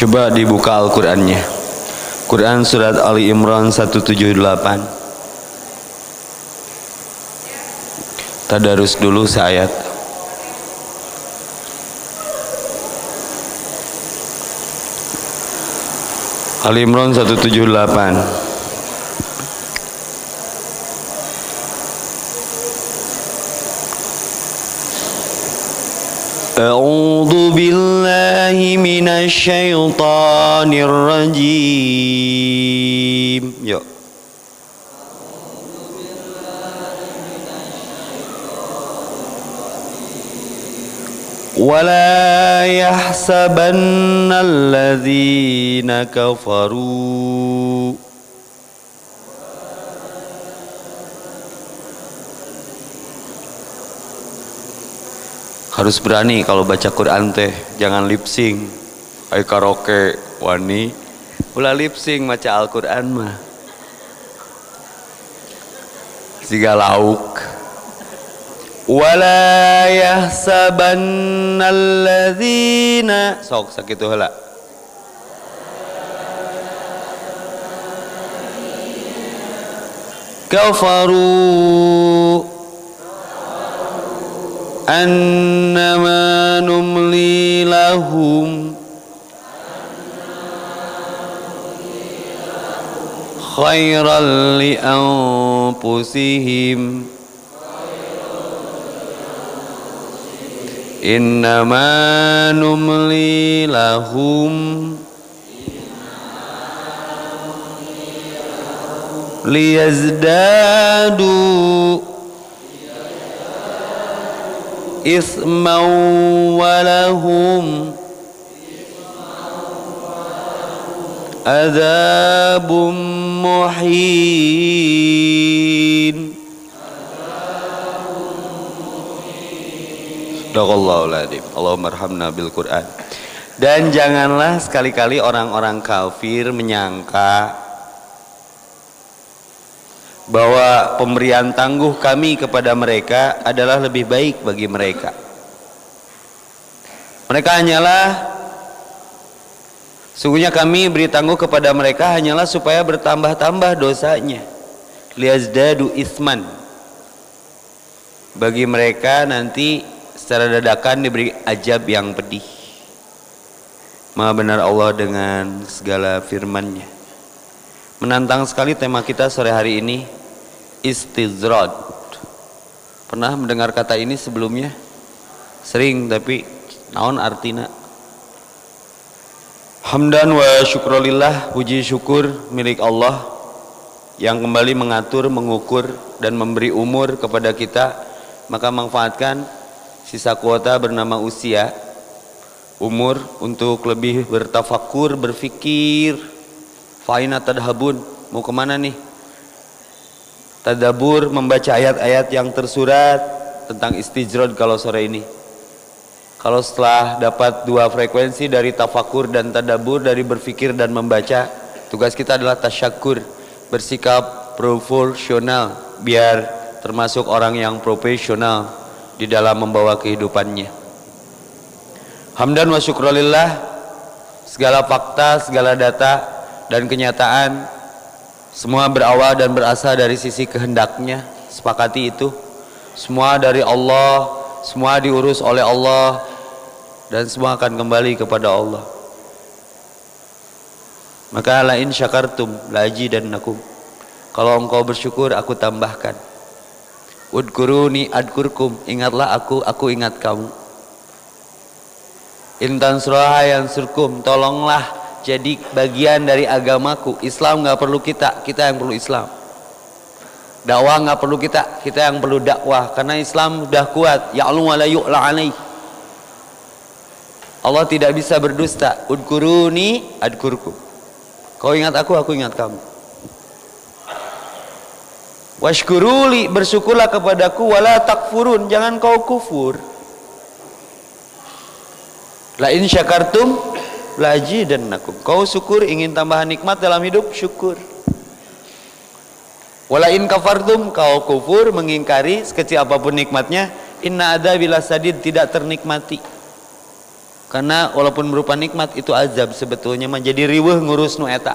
Coba dibuka Al-Qur'annya. Quran surat Ali Imran 178. Tadarus dulu seayat. Ali Imran 178. A'udzu billahi minasy syaithanir rajim. Yuk. Wala yahsabannal ladzina kafaru harus berani kalau baca Quran teh, jangan lip sync. Ai karaoke wani ulah lip sync maca Al-Qur'an mah. Siga lauk. Wala yahsabannal ladzina sok sakitu heula. Kafaru annama numli lahum khairan li anfusihim innama numli lahum liyazdadu isman walahum adzabun muhin. Sadaqallahul adzim. Allahumma arhamna bil Qur'an. Dan janganlah sekali-kali orang-orang kafir menyangka bahwa pemberian tangguh kami kepada mereka adalah lebih baik bagi mereka. Mereka hanyalah, sungguhnya kami beri tangguh kepada mereka hanyalah supaya bertambah-tambah dosanya. Liyazdadu isman. Bagi mereka nanti secara dadakan diberi azab yang pedih. Maha benar Allah dengan segala firman-Nya. Menantang sekali tema kita sore hari ini, istizrad. Pernah mendengar kata ini sebelumnya? Sering, tapi naon artina? Hamdan wa syukrulillah, puji syukur milik Allah yang kembali mengatur, mengukur dan memberi umur kepada kita. Maka manfaatkan sisa kuota bernama usia, umur, untuk lebih bertafakur, berfikir. Fa'ina tadhabun, mau kemana nih? Tadabur, membaca ayat-ayat yang tersurat tentang istijrad kalau sore ini. Kalau setelah dapat dua frekuensi dari tafakur dan tadabur, dari berfikir dan membaca, tugas kita adalah tasyakur, bersikap proporsional, biar termasuk orang yang profesional di dalam membawa kehidupannya. Hamdan wa syukrulillah, segala fakta, segala data dan kenyataan semua berawal dan berasal dari sisi kehendaknya. Sepakati itu. Semua dari Allah, semua diurus oleh Allah, dan semua akan kembali kepada Allah. Maka la in syakartum la azidannakum. Kalau engkau bersyukur, aku tambahkan. Udkuruni adkurkum, ingatlah aku ingat kamu. Intan suraha yansurkum, tolonglah jadi bagian dari agamaku. Islam nggak perlu kita yang perlu Islam. Dakwah nggak perlu kita yang perlu dakwah. Karena Islam sudah kuat. Ya'lu wa la yu'la alaih. Allah tidak bisa berdusta. Udkuruni adkurkum. Kau ingat aku ingat kamu. Washkuruli, bersyukurlah kepadaku. Wala takfurun, jangan kau kufur. La in syakartum la azidannakum. Kau syukur, ingin tambahan nikmat dalam hidup, syukur. Wala in kafartum, kau kufur, mengingkari sekecil apapun nikmatnya, inna adzabi lasadid, tidak ternikmati. Karena walaupun berupa nikmat itu azab sebetulnya mah, jadi riweuh ngurus nu eta.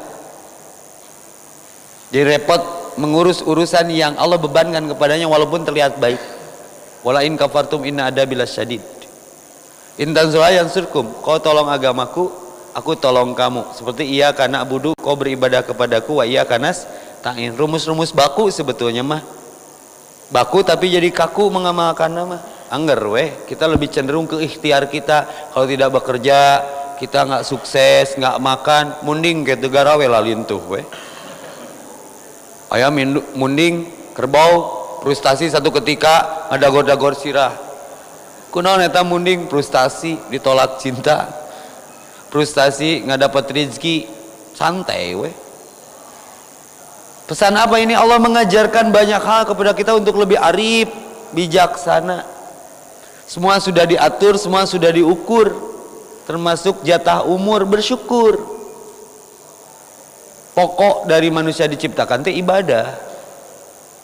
Jadi repot mengurus urusan yang Allah bebankan kepadanya walaupun terlihat baik. Wala in kafartum inna adabi lasyadid. In tanzura yansurkum, kau tolong agamaku, aku tolong kamu. Seperti iya kana abudu, kau beribadah kepadaku, wa iya kanas ta'in. Rumus-rumus baku sebetulnya mah. Baku tapi jadi kaku mengamalkan nama. Angger weh, kita lebih cenderung ke ikhtiar kita. Kalau tidak bekerja, kita nggak sukses, nggak makan, munding ke tegara we lalintuh weh. Ayam munding kerbau frustasi satu ketika ngadagor-dagor sirah. Kunaon eta munding frustasi ditolak cinta. Frustasi nggak dapat rezeki, santai weh. Pesan apa ini? Allah mengajarkan banyak hal kepada kita untuk lebih arif, bijaksana. Semua sudah diatur, semua sudah diukur, termasuk jatah umur. Bersyukur. Pokok dari manusia diciptakan itu ibadah.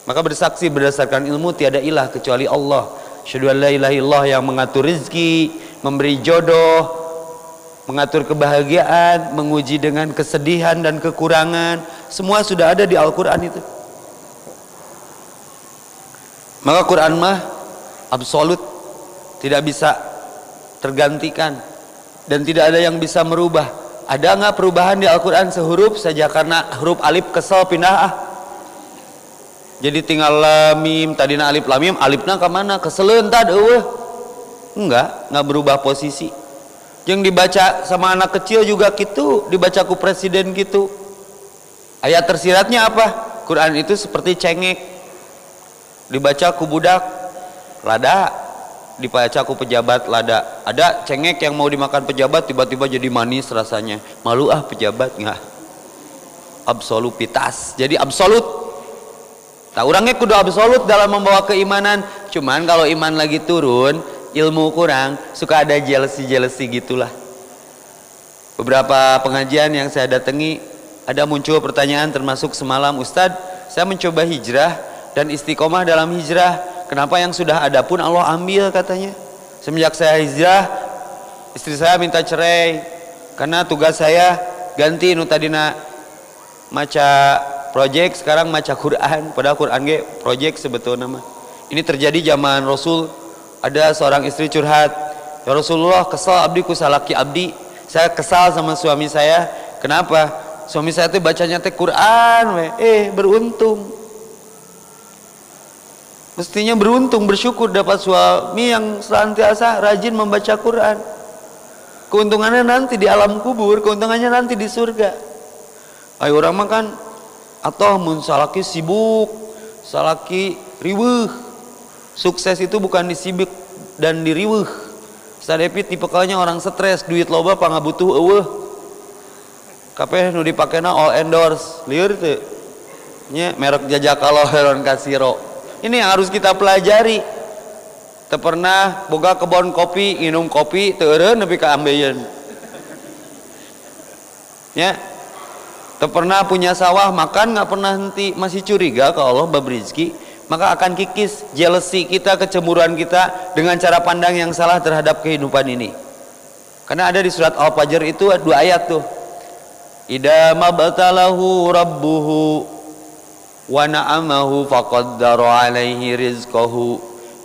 Maka bersaksi berdasarkan ilmu tiada ilah kecuali Allah. Asyhadu an la ilaha illallah yang mengatur rezeki, memberi jodoh, mengatur kebahagiaan, menguji dengan kesedihan dan kekurangan. Semua sudah ada di Al-Quran itu. Maka Quran mah absolut, tidak bisa tergantikan dan tidak ada yang bisa merubah. Ada nggak perubahan di Al-Quran sehuruf saja? Karena huruf alif kesel pindah jadi tinggal lamim, tadina alif lamim, alifna kemana? Keselen tad nggak berubah posisi. Yang dibaca sama anak kecil juga gitu, dibaca ku presiden gitu. Ayat tersiratnya apa? Quran itu seperti cengek, dibaca ku budak lada, dibaca ku pejabat lada. Ada cengek yang mau dimakan pejabat tiba-tiba jadi manis rasanya, malu pejabat. Nggak, absolupitas, jadi absolut. Nah, orangnya kudu absolut dalam membawa keimanan. Cuman kalau iman lagi turun, ilmu kurang, suka ada jealousy gitulah. Beberapa pengajian yang saya datangi, ada muncul pertanyaan termasuk semalam, Ustadz, saya mencoba hijrah dan istiqomah dalam hijrah, kenapa yang sudah ada pun Allah ambil katanya. Semenjak saya hijrah, istri saya minta cerai karena tugas saya ganti nu tadina maca project sekarang maca Quran, padahal Quran ge project sebetulnya mah. Ini terjadi zaman Rasul. Ada seorang istri curhat, ya Rasulullah, kesal abdi ku salaki abdi. Saya kesal sama suami saya. Kenapa? Suami saya tuh bacanya teh Quran we. Beruntung. Mestinya beruntung, bersyukur dapat suami yang senantiasa rajin membaca Quran. Keuntungannya nanti di alam kubur, keuntungannya nanti di surga. Ayo orang makan atau mun salaki sibuk, salaki riweuh. Sukses itu bukan disibuk dan diriweuh. Sadepit tipikalnya orang stres, duit loba pangabutuh eueuh. Kabeh nu dipakena all endorse, lieur teu? Nya merek Jajakalo Heron Kasiro. Ini yang harus kita pelajari. Teu pernah boga kebon kopi, minum kopi teu eureun nepi ka ambeien. Ya. Teu pernah punya sawah, makan nggak pernah henti, masih curiga kalau Allah bab rizki, maka akan kikis jealousy kita, kecemburuan kita dengan cara pandang yang salah terhadap kehidupan ini. Karena ada di surat Al-Fajr itu 2 ayat tuh. Idza mabtalahu rabbuhu wa na'amahu faqaddara alaihi rizqahu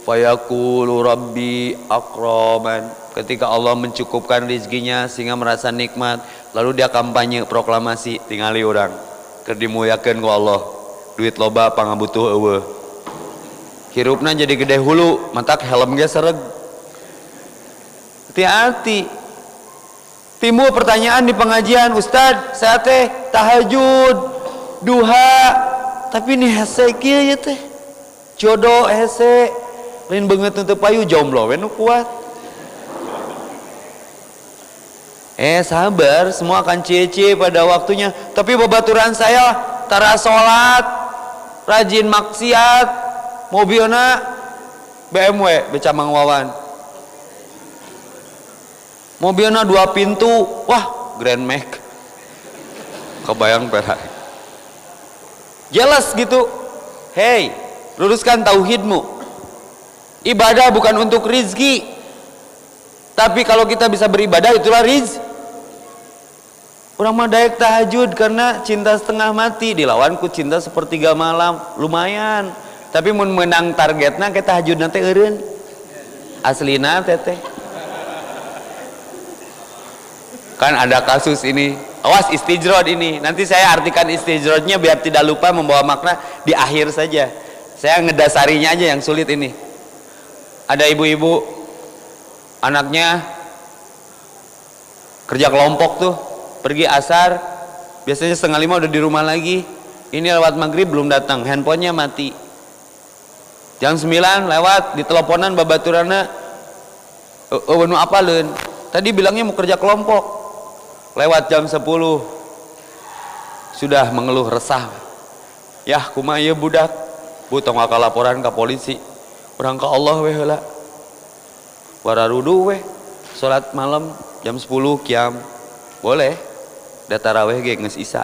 fayaqulu rabbi akraman. Ketika Allah mencukupkan rizkinya sehingga merasa nikmat, lalu dia kampanye proklamasi, tingali orang keur dimuliakeun ku Allah, duit loba pangabutuh eueuh, hirupna jadi gede hulu, matak helm ge sereg. Hati-hati. Timbul pertanyaan di pengajian, Ustadz, saya teh tahajud, duha, tapi ini hese kieu ya teh, jodoh hese, lain banget nu teu payu, jomblo we nu kuat. Sabar, semua akan cie-cie pada waktunya. Tapi babaturan saya tara sholat, rajin maksiat, mobilna BMW becamang wawan, mobilna 2 pintu, wah Grand Max, kebayang perak, jelas gitu. Hei, luruskan tauhidmu. Ibadah bukan untuk rizki, Tapi kalau kita bisa beribadah itulah rizki. Orang mah daek tahajud karena cinta setengah mati dilawan ku cinta sepertiga malam, lumayan. Tapi mun menang targetna ke tahajud nanti eureun. Aslina teteh. Kan ada kasus ini. Awas istijrod ini. Nanti saya artikan istijrodnya biar tidak lupa membawa makna di akhir saja. Saya ngedasarinya aja yang sulit ini. Ada ibu-ibu anaknya kerja kelompok tuh. Pergi asar, biasanya 4:30 udah di rumah lagi. Ini lewat maghrib belum datang, handphonenya mati. Jam 9 lewat, diteleponan babaturana, nu apa leun? Tadi bilangnya mau kerja kelompok. Lewat jam 10, sudah mengeluh resah. Yah kumaha ieu budak, bu tong ka laporan ke polisi. Urang ka Allah we heula. Wararudu we, salat malam jam 10 qiyam. Boleh. Da tarawih ge geus isya.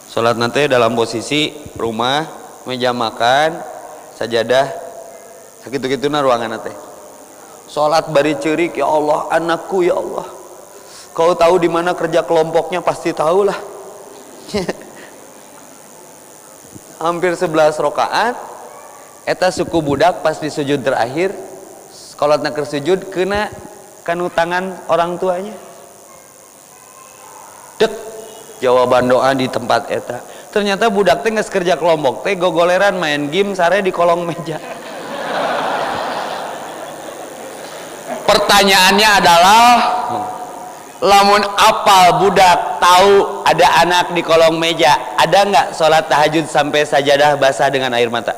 Salat nanti dalam posisi rumah, meja makan, sajadah, sakitu-kituna ruangan teh. Salat bari ceurik, ya Allah, anakku ya Allah. Kau tahu di mana kerja kelompoknya pasti tahu lah. Hampir 11 rakaat. Eta suku budak pas di sujud terakhir, salatna keur sujud kena kanu tangan orang tuanya. Dek jawaban doa di tempat eta. Ternyata budak teh geus kerja kelompok teh gogoleran main game sare di kolong meja. Pertanyaannya adalah, lamun apal budak tahu ada anak di kolong meja, ada nggak sholat tahajud sampai sajadah basah dengan air mata?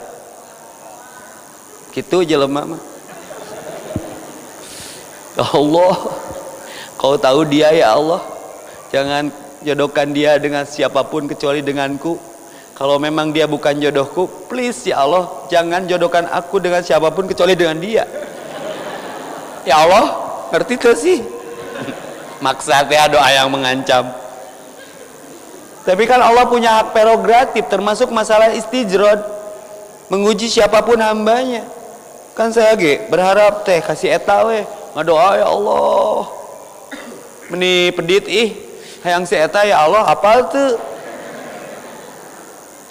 Gitu jelema mah. Ya Allah, kau tahu dia ya Allah. Jangan jodohkan dia dengan siapapun kecuali denganku. Kalau memang dia bukan jodohku, please ya Allah, jangan jodohkan aku dengan siapapun kecuali dengan dia. Ya Allah, ngerti tuh sih? Maksudnya doa yang mengancam. Tapi kan Allah punya hak prerogatif, termasuk masalah istijrod, menguji siapapun hambanya. Kan saya berharap teh kasih eta we, ngadoa ya Allah. Meni pedit hayang si eta ya Allah, apal tuh?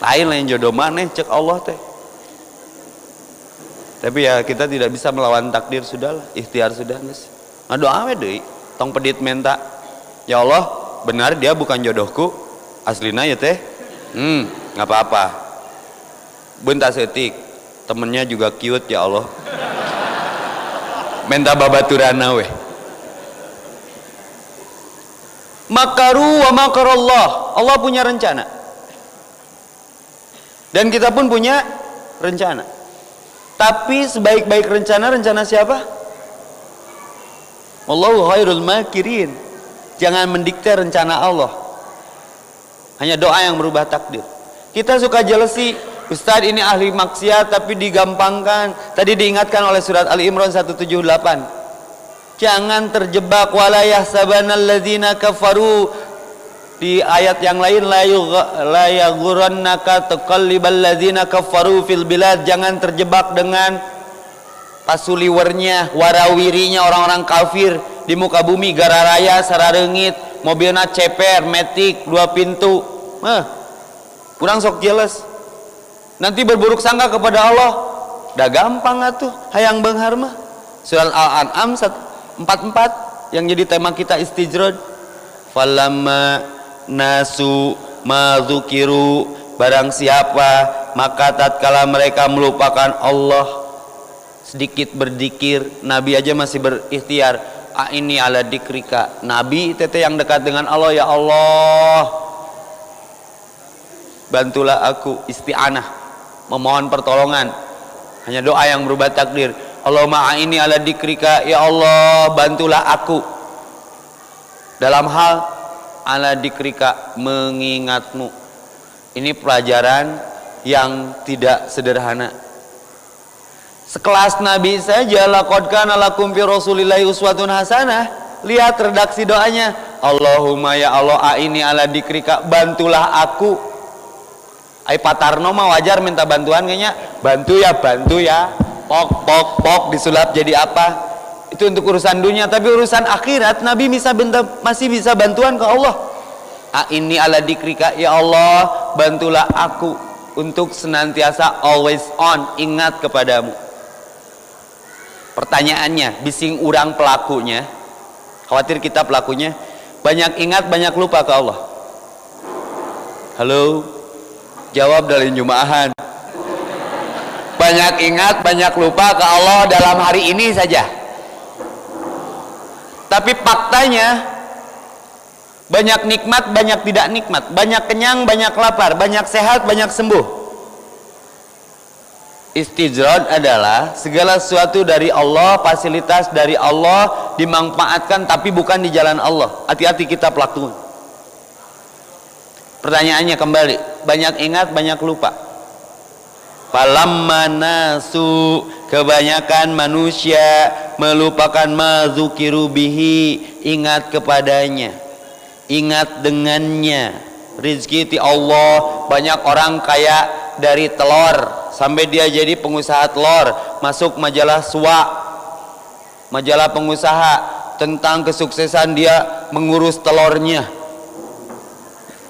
Lain jodoh maneh cek Allah teh. Tapi ya kita tidak bisa melawan takdir, sudahlah, ikhtiar sudah guys. Ngadoa we deui, tong pedit menta. Ya Allah, benar dia bukan jodohku, aslina ya teh. Nggak apa-apa. Bentar setik, temennya juga cute ya Allah. Menta babaturana we. Makaru wa makarallah. Allah punya rencana. Dan kita pun punya rencana. Tapi sebaik-baik rencana siapa? Wallahu khairul makirin. Jangan mendikte rencana Allah. Hanya doa yang merubah takdir. Kita suka jealousy, Ustadz ini ahli maksiat tapi digampangkan. Tadi diingatkan oleh surat Ali Imran 178. Jangan terjebak wala yahsabanal ladzina kafaru. Di ayat yang lain la yaghurannaka taqallibal ladzina kafaru fil bilad. Jangan terjebak dengan pasuliwernya, warawirinya orang-orang kafir di muka bumi, gara raya sarareungit, mobilna ceper, matic 2 pintu. Kurang sok jelas. Nanti berburuk sangka kepada Allah. Dah gampang atuh hayang beunghar mah. Surat Al-An'am 44 yang jadi tema kita istijrod. Falamma nasu madzukiru, barang siapa maka tatkala mereka melupakan Allah, sedikit berzikir. Nabi aja masih berikhtiar, ini ala dikrika. Nabi tete yang dekat dengan Allah, ya Allah bantulah aku, isti'anah, memohon pertolongan. Hanya doa yang berubah takdir. Allahumma ini ala dikrika, ya Allah bantulah aku dalam hal ala dikrika, mengingatmu. Ini pelajaran yang tidak sederhana. Sekelas Nabi saja, laqad kana lakum fi rasulillahi uswatun hasanah. Lihat redaksi doanya, Allahumma ya Allah ini ala dikrika, bantulah aku. Ai patarno mah wajar minta bantuan kayaknya, bantu ya pok disulap jadi apa. Itu untuk urusan dunia, tapi urusan akhirat Nabi masih bisa bantuan ke Allah. Ini ala dikrika, ya Allah bantulah aku untuk senantiasa always on, ingat kepadamu. Pertanyaannya, bising urang pelakunya, khawatir kita pelakunya, banyak ingat banyak lupa ke Allah. Halo, jawab dari jumaahan. Banyak ingat banyak lupa ke Allah dalam hari ini saja. Tapi faktanya banyak nikmat, banyak tidak nikmat, banyak kenyang, banyak lapar, banyak sehat, banyak sembuh. Istijrad adalah segala sesuatu dari Allah, fasilitas dari Allah dimanfaatkan tapi bukan di jalan Allah. Hati-hati kita pelaku. Pertanyaannya kembali, banyak ingat, banyak lupa. Falamma nasu, kebanyakan manusia melupakan mazukiru bihi, ingat kepadanya, ingat dengannya. Rizki ti Allah, banyak orang kaya dari telur sampai dia jadi pengusaha telur, masuk majalah SWA, majalah pengusaha, tentang kesuksesan dia mengurus telurnya.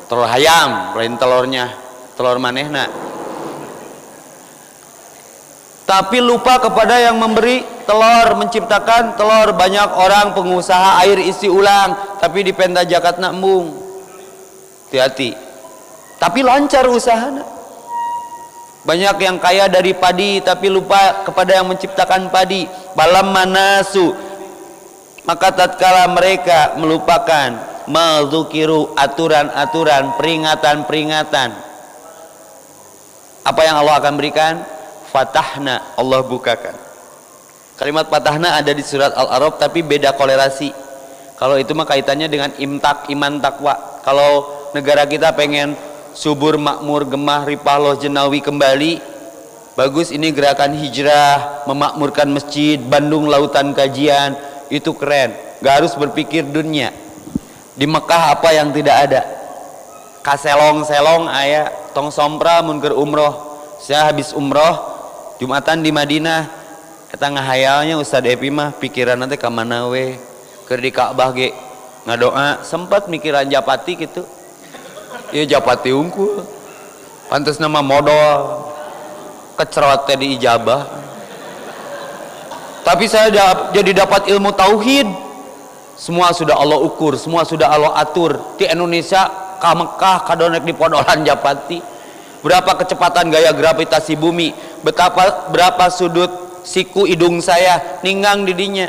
Telur ayam, lain telurnya, telur manehna. Tapi lupa kepada yang memberi telur, menciptakan telur. Banyak orang pengusaha air isi ulang, tapi di penta jakat nambung. Hati-hati. Tapi lancar usahanya. Banyak yang kaya dari padi, tapi lupa kepada yang menciptakan padi. Balam manasu, maka tatkala mereka melupakan mazukiru, aturan-aturan, peringatan-peringatan, apa yang Allah akan berikan? Fatahna, Allah bukakan. Kalimat fatahna ada di surat Al-A'raf tapi beda kolerasi. Kalau itu mah kaitannya dengan imtak, iman, takwa. Kalau negara kita pengen subur, makmur, gemah, ripah, loh, jenawi kembali, bagus ini gerakan hijrah, memakmurkan masjid, Bandung lautan kajian, itu keren. Gak harus berpikir dunia. Di Mekah apa yang tidak ada? Kaselong-selong aya, tong sompra mun keur umroh. Saya habis umroh Jumatan di Madinah, eta ngahayalnya Ustad Epi mah pikiran nanti ka mana we, keur di Ka'bah ge ngadoa, sempat mikiran Japati gitu. Ieu Japati unggul. Pantes nama modal. Kecerot teh di ijabah. Tapi saya jadi dapat ilmu tauhid. Semua sudah Allah ukur, semua sudah Allah atur. Di Indonesia ka Mekah kadonek di podolan Japati. Berapa kecepatan gaya gravitasi bumi, berapa sudut siku hidung saya ninggang didinya.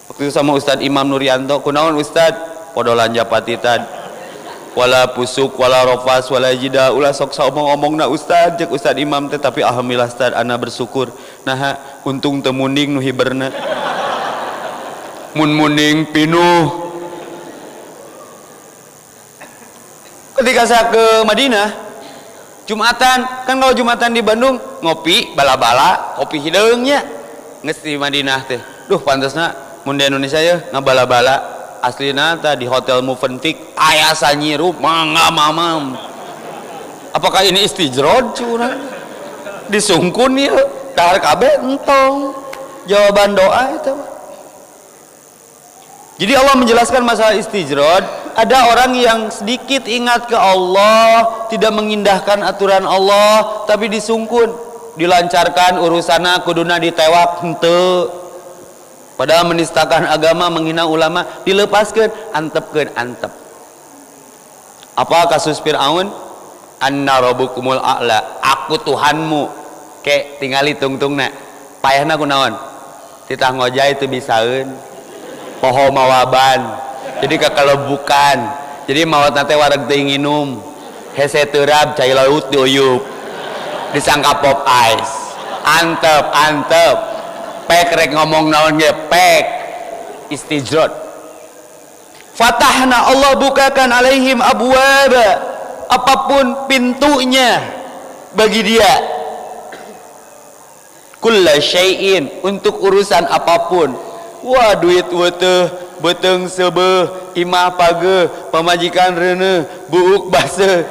Waktu itu sama Ustadz Imam Nuryanto, kunaon Ustadz? Podolan Japati tad. Wala pusuk, wala rofas, wala jida, ulah sok omong-omong na Ustadz, cek Ustadz Imam teh, tapi alhamdulillah Ustadz, ana bersyukur. Nah, untung temuning nu hiberna. Mun muning pinuh. Ketika saya ke Madinah Jumatan, kan kalau Jumatan di Bandung ngopi bala-bala, kopi hideungnya geus di Madinah teh. Duh pantasna mun di Indonesia ya ngabala-bala, aslina teh di Hotel Movenpick aya sanyirup mangga mamam. Apakah ini istijrod curang? Disungkun ya dahar kabeh entong. Jawaban doa itu. Jadi Allah menjelaskan masalah istijrad. Ada orang yang sedikit ingat ke Allah, tidak mengindahkan aturan Allah, tapi disungkun, dilancarkan urusanna kuduna ditewak henteu. Padahal menistakan agama, menghina ulama, dilepaskan, antepkeun antep. Apa kasus Fir'aun? Anna rabbukumul a'la, aku Tuhanmu. Ke tingali tungtungna. Payahna kunaon? Titah ngojay teu bisaeun. Poho mawaban. Jadi kakalebukan, jadi mawat nate wareg teu nginum, hese teurab cai laut diuyup, disangka pop ice, antep, pek rek ngomong naon ge pek, istijrad. Fatahna, Allah bukakan alaihim abwaba, apapun pintunya bagi dia, kulla syai'in, untuk urusan apapun. Wah duit weteuh beteng sebeh imah page pamajikan reuneuh buuk base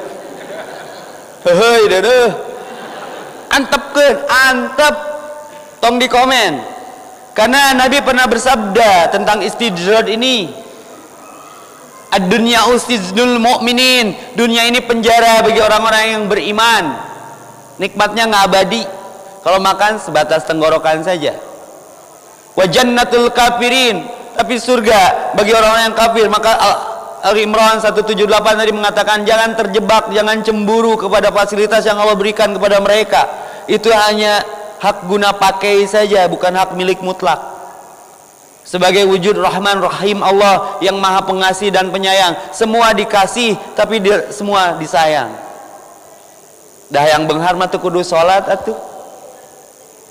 heuheuy deudeuh antepkeun antep tong di komen Karena Nabi pernah bersabda tentang istidraj ini, ad-dunya usiznul mu'minin, dunia ini penjara bagi orang-orang yang beriman. Nikmatnya nggak abadi, kalau makan sebatas tenggorokan saja. Wa jannatul kafirin, tapi surga bagi orang-orang yang kafir. Maka Al-Imran 178 tadi mengatakan, jangan terjebak, jangan cemburu kepada fasilitas yang Allah berikan kepada mereka. Itu hanya hak guna pakai saja, bukan hak milik mutlak. Sebagai wujud Rahman Rahim Allah yang maha pengasih dan penyayang, semua dikasih tapi semua disayang. Dah yang benghar mah teu kudu salat atuh.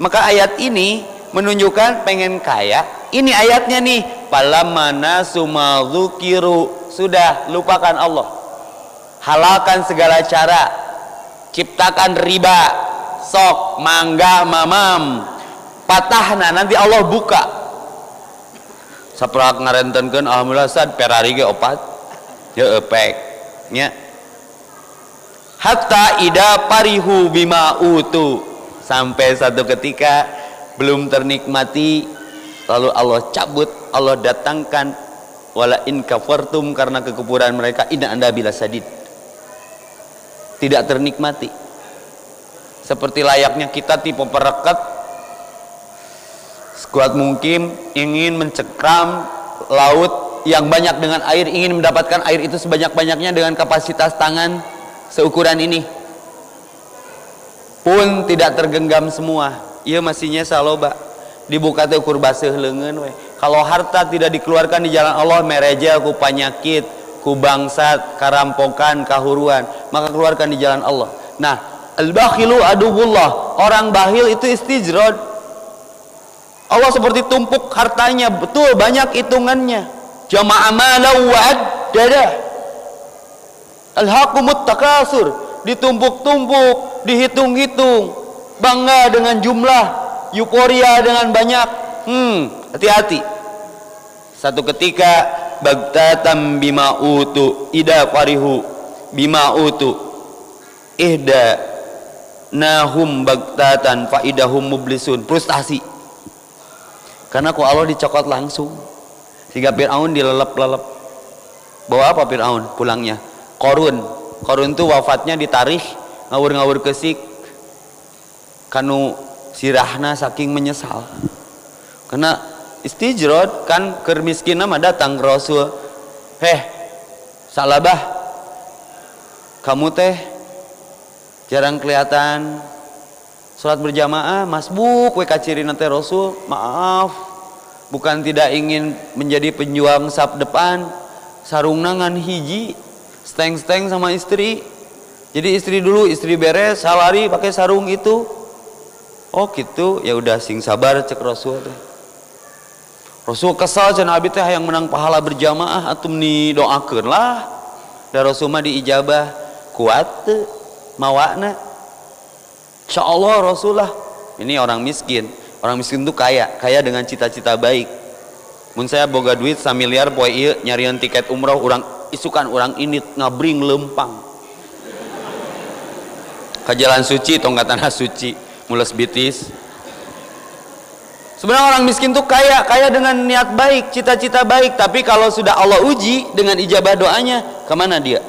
Maka ayat ini menunjukkan pengen kaya. Ini ayatnya nih, palamana sumadzukiru, sudah lupakan Allah, halalkan segala cara, ciptakan riba, sok mangga mamam, patahna nanti Allah buka. Saprak ngarentenkeun alhamdulillah sad Ferrari ge opat ya epek nya. Hatta ida parihu bima utu, sampai satu ketika belum ternikmati, lalu Allah cabut, Allah datangkan wala in kafartum, karena kekufuran mereka inna anda bila sadid, tidak ternikmati. Seperti layaknya kita tipe perekat, sekuat mungkin ingin mencekram laut yang banyak dengan air, ingin mendapatkan air itu sebanyak-banyaknya dengan kapasitas tangan seukuran ini, pun tidak tergenggam semua. Iya masihnya saloba dibuka teh ukur baseuh leungeun we. Kalau harta tidak dikeluarkan di jalan Allah, merejel ku panyakit, ku bangsat, karampokan, kahuruan, maka keluarkan di jalan Allah. Nah, al-bakhilu aduwullah, orang bakhil itu istijrad. Allah seperti tumpuk hartanya, betul banyak hitungannya. Jama'a malau wa addada. Al-hakumut takasur, ditumpuk-tumpuk, dihitung-hitung, bangga dengan jumlah, euforia dengan banyak. Hati-hati. Satu ketika bagtatam bima utu ida farihu bima utu ihda nahum bagtatan faidahum mublisun, frustasi karena ku Allah dicokot langsung, sehingga Fir'aun dilelep-lelep. Bawa apa Fir'aun pulangnya? Korun tuh wafatnya ditarikh ngawur-ngawur kesik kanu sirahna saking menyesal karena istijrad kan, keur miskinna mah datang ke Rasul, Salabah, kamu teh jarang kelihatan sholat berjamaah, masbuk we kacirina teh Rasul, maaf, bukan tidak ingin menjadi penjuang saf depan, sarungna ngan hiji, steng-steng sama istri, jadi istri dulu, istri beres, salari pakai sarung itu. Oh gitu, ya udah sing sabar cek Rasul teh. Rasul kesal cenah abi teh yang menang pahala berjamaah atum ni doakeun lah. Da Rasul mah diijabah, kuat teu mawana. Insyaallah Rasulullah. Ini orang miskin. Orang miskin tuh kaya dengan cita-cita baik. Mun saya boga duit 1 miliar poe ieu nyarian tiket umroh, urang isukan urang ini ngabring lempang. Ka jalan suci tong ka tanah suci, mules bitis. Sebenarnya orang miskin tuh kaya dengan niat baik, cita-cita baik, tapi kalau sudah Allah uji dengan ijabah doanya, kemana dia?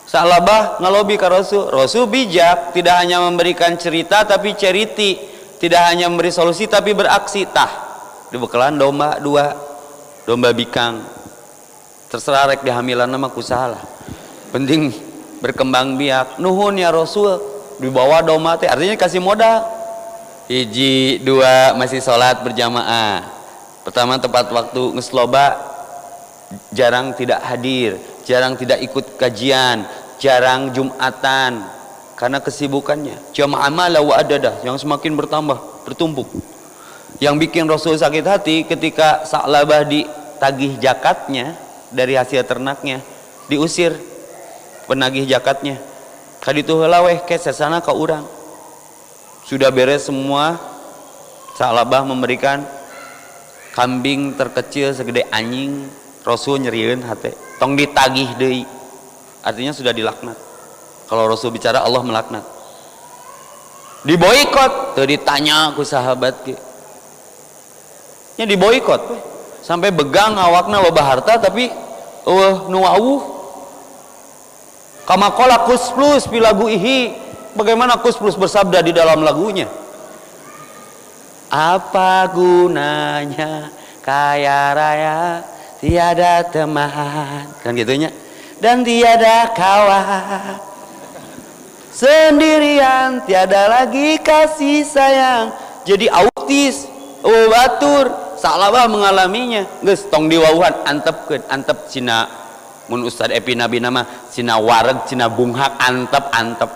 Salabah ngalobi ka Rasul. Rasul bijak, tidak hanya memberikan cerita tapi charity, tidak hanya memberi solusi tapi beraksi. Tah, dibekalan domba 2, domba bikang. Terserah rek dihamilan nama kusaha lah. Penting berkembang biak. Nuhun ya Rasul, dibawa domba teh artinya kasih modal. 1, 2 masih sholat berjamaah. Pertama tepat waktu, ngesloba jarang tidak hadir, jarang tidak ikut kajian, jarang jumatan karena kesibukannya. Jamaah malah wa adadah yang semakin bertambah, bertumpuk. Yang bikin Rasul sakit hati ketika Sa'labah ditagih zakatnya dari hasil ternaknya, diusir penagih zakatnya. Kaditu heula weh ke sesana ka urang. Sudah beres semua, Sa'labah memberikan kambing terkecil segede anjing. Rasul nyerieun hate, tong ditagih deui. Artinya sudah dilaknat. Kalau Rasul bicara Allah melaknat. Diboikot, teu ditanya ku sahabat ge. nya diboikot sampai begang awakna loba harta tapi nu wawuh kama qala Kus Plus fi lagu ihi, bagaimana Kus Plus bersabda di dalam lagunya, apa gunanya kaya raya tiada teman, kan gitunya, dan tiada kawan, sendirian tiada lagi kasih sayang. Jadi autis batur salabah mengalaminya geus tong diwauhan antepkeun, antep cina mun Ustad Epi Nabi nama cina wareg cina bunghak antep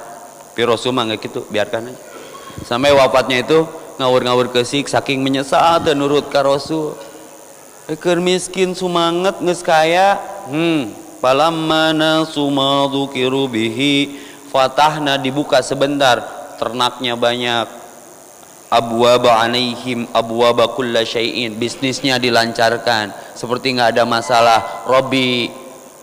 pirosu mah geus kitu biarkan aja sampai wafatnya itu ngawur-ngawur keusik saking menyesal teu nurut ka Rasul. Keur miskin sumanget geus kaya palamma nasu ma dzukiru bihi fatahna, dibuka sebentar ternaknya banyak, abwaba alaihim abwaba kulla syai'in, bisnisnya dilancarkan seperti nggak ada masalah. Robbi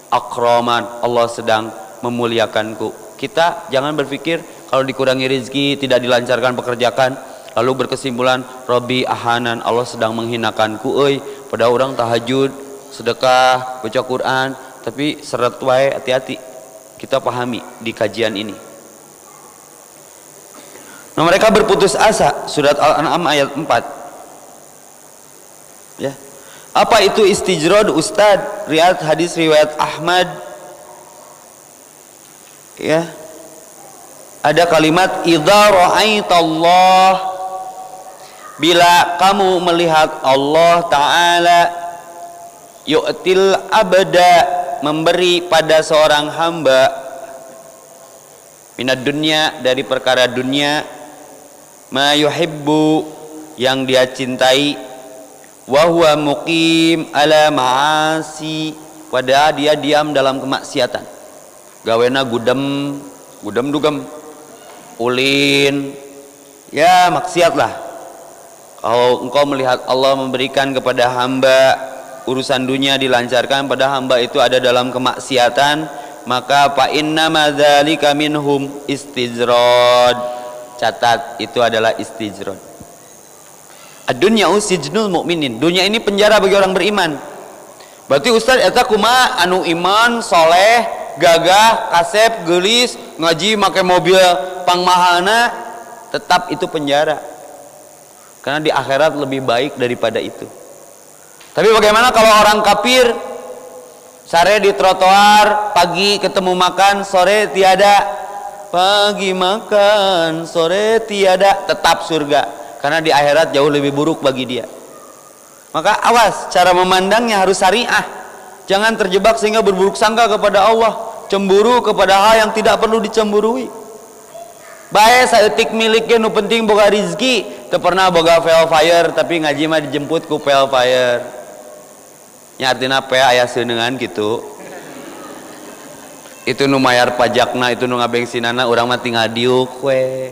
akraman, Allah sedang memuliakanku. Kita jangan berpikir kalau dikurangi rezeki tidak dilancarkan pekerjaan lalu berkesimpulan Robbi ahanan, Allah sedang menghinakanku. Pada orang tahajud, sedekah, baca Quran, tapi seret wae, hati-hati kita pahami di kajian ini. Nah, mereka berputus asa, surat Al-An'am ayat 4. Ya. Apa itu istijrad, Ustad? Hadis riwayat Ahmad. Ya. Ada kalimat idza ra'aitallah, bila kamu melihat Allah Ta'ala yu'til abda, memberi pada seorang hamba minad dunya, dari perkara dunia, ma yuhibbu, yang dia cintai, wa huwa muqim ala ma'asi, padahal dia diam dalam kemaksiatan, gawena gudem dugem ulin, ya maksiat lah. Kalau engkau melihat Allah memberikan kepada hamba urusan dunia dilancarkan, pada hamba itu ada dalam kemaksiatan, maka fa inna madzalika minhum istijrad, catat itu adalah istijrad. Ad-dunya sijnul mukminin, dunia ini penjara bagi orang beriman. Berarti Ustaz eta kumaha anu iman soleh gagah kasep geulis ngaji make mobil pangmahalna, tetap itu penjara, karena di akhirat lebih baik daripada itu. Tapi bagaimana kalau orang kafir, sare di trotoar, pagi ketemu makan, sore tiada, pagi makan, sore tiada, tetap surga, karena di akhirat jauh lebih buruk bagi dia. Maka awas, cara memandangnya harus syariah. Jangan terjebak sehingga berburuk sangka kepada Allah, cemburu kepada hal yang tidak perlu dicemburui. Bae saeutik miliknya nu penting boga rizki, teu pernah boga velfire, tapi ngaji mah dijemput ku velfire. Nya artina pe aya seuneugan gitu. Itu nu mayar pajakna, itu nu ngabengsinana, urang mah tinggal diuk we.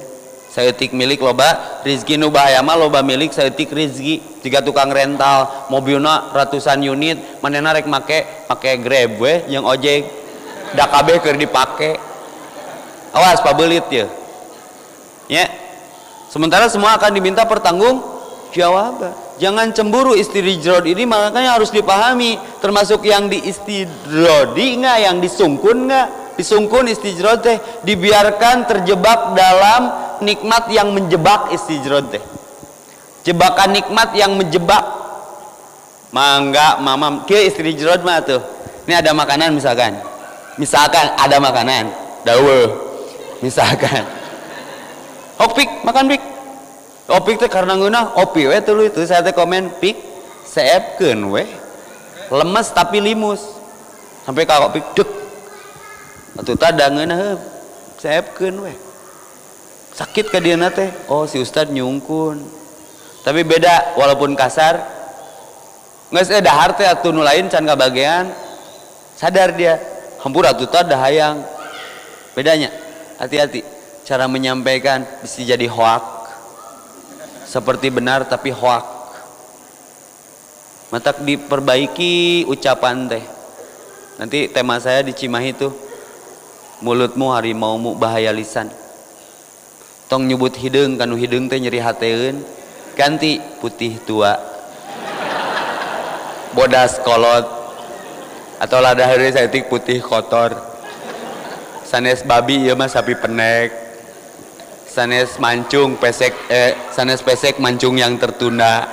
Saeutik milik loba, rizki nu bahaya mah loba milik saeutik rizki. Jika tukang rental mobilna ratusan unit, manehna rek make Grab we jeung ojek. Da kabeh keur dipake. Awas pabeulit ye. Ya. Sementara semua akan diminta pertanggung jawaban. Jangan cemburu istijrad ini, makanya harus dipahami, termasuk yang diistijrodi enggak, yang disungkun enggak. Disungkun istijrad teh dibiarkan terjebak dalam nikmat yang menjebak. Istijrad teh jebakan nikmat yang menjebak. Mangga mamam kieu istijrad mah tuh. Ini ada makanan misalkan ada makanan daweuh misalkan opik makan pik, opik teh karena ngeunah opi we tuluy itu saya teh komen pik seepkeun we, lemes tapi limus, sampai ka opik dek atuh tada ngeunah seepkeun we, sakit ka dieuna teh. Oh si Ustad nyungkun, tapi beda walaupun kasar geus dahar teh atuh nu lain can kabagean, sadar dia hampura atuh teh dahayang. Bedanya hati-hati cara menyampaikan, bisa jadi hoak, seperti benar tapi hoak. Matak diperbaiki ucapan teh. Nanti tema saya di Cimahi tuh, mulutmu harimaumu bahaya lisan. Tong nyebut hideung, kanu hideung teh nyeri hateun, ganti putih tua. bodas kolot atau lada hari saeutik putih kotor. Sanes babi ieu mah sapi penek. Sanes mancung pesek sanes pesek mancung yang tertunda.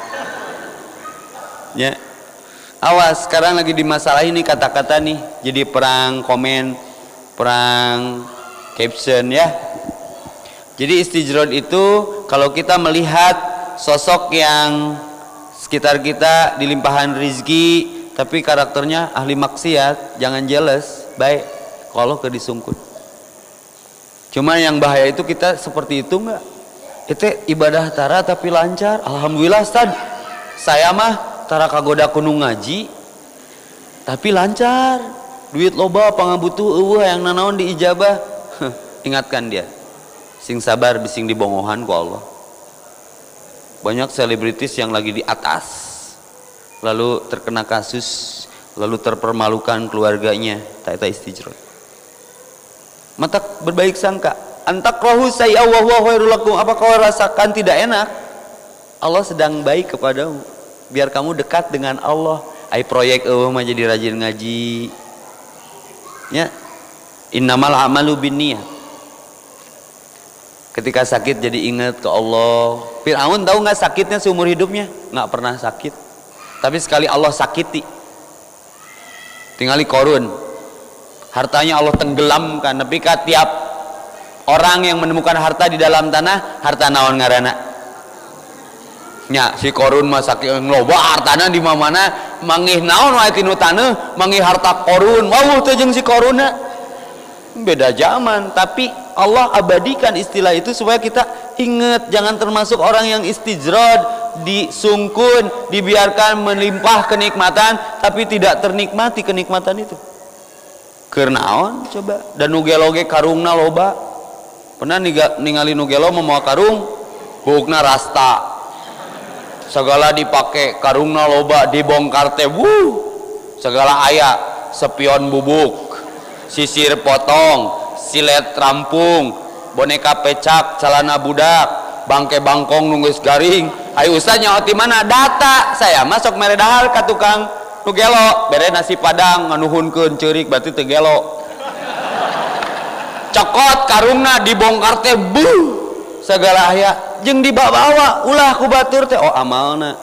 Ya. Awas, sekarang lagi di masalah ini kata-kata nih, jadi perang komen, perang caption ya. Jadi istijrod itu kalau kita melihat sosok yang sekitar kita dilimpahan rizki tapi karakternya ahli maksiat, jangan jealous, baik kalau ke disungkut. Cuma yang bahaya itu kita seperti itu enggak? Itu ibadah tara tapi lancar. Alhamdulillah Ustaz, saya mah tara kagoda kudu ngaji tapi lancar. Duit loba pangabutuh eueuh yang nanaon diijabah. Ingatkan dia. Sing sabar bising dibongohan ku Allah. Banyak selebritis yang lagi di atas lalu terkena kasus, lalu terpermalukan keluarganya, tak istijrod. Mata berbaik sangka, antakrahu sayya wa huwa khairul lakum. Apa kau rasakan tidak enak? Allah sedang baik kepadamu. Biar kamu dekat dengan Allah. Ai proyek mah jadi rajin ngaji. Ya. Innamal amalu binniyat. Ketika sakit jadi ingat ke Allah. Fir'aun tahu nggak sakitnya seumur hidupnya? Nggak pernah sakit. Tapi sekali Allah sakiti. Tingali korun. Hartanya Allah tenggelamkan. Tapi tiap orang yang menemukan harta di dalam tanah, harta naon ngaranna? Nya si korun mah saking loba hartana di mana mangih naon wae tinu taneuh, mangih harta korun. Wah teh jeung si koruna. Beda zaman, tapi Allah abadikan istilah itu supaya kita ingat, jangan termasuk orang yang istijrod, disungkun, dibiarkan melimpah kenikmatan tapi tidak ternikmati kenikmatan itu. Kernaon coba, dan nugeloge karungna loba. Pernah ningali nugelo mau karung bukna rasta, segala dipake, karungna loba dibongkar teh segala aya, sepion bubuk, sisir potong, silet rampung, boneka pecak, celana budak, bangke bangkong nunggus garing. Ayo ustaz nyawa di mana data saya masuk mere dahar ka tukang nu gelo bere nasi padang nganuhunkeun ceurik berarti teu gelo. Cokot karungna dibongkar teh segala aya jeung dibawa ulah ku batur teh oh amalna.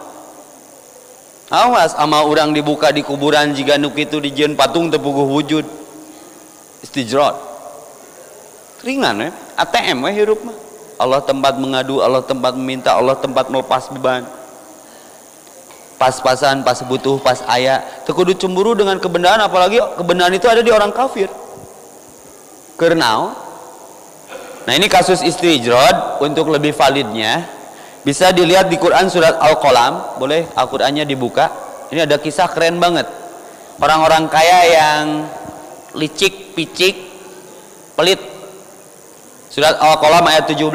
Awas amal urang dibuka di kuburan jiga nu kitu dijieun patung teu puguh wujud. Istijrod. Ringan ya, ATM we hirup mah. Allah tempat mengadu, Allah tempat meminta, Allah tempat melepas beban. Pas-pasan, pas butuh, pas aya. Teu kudu cemburu dengan kebenaran, apalagi kebenaran itu ada di orang kafir. Karena nah ini kasus istijrod untuk lebih validnya bisa dilihat di Quran surat Al-Qalam. Boleh Al-Qur'annya dibuka. Ini ada kisah keren banget. Orang-orang kaya yang licik, picik, pelit. Surat Al-Qalam ayat 17.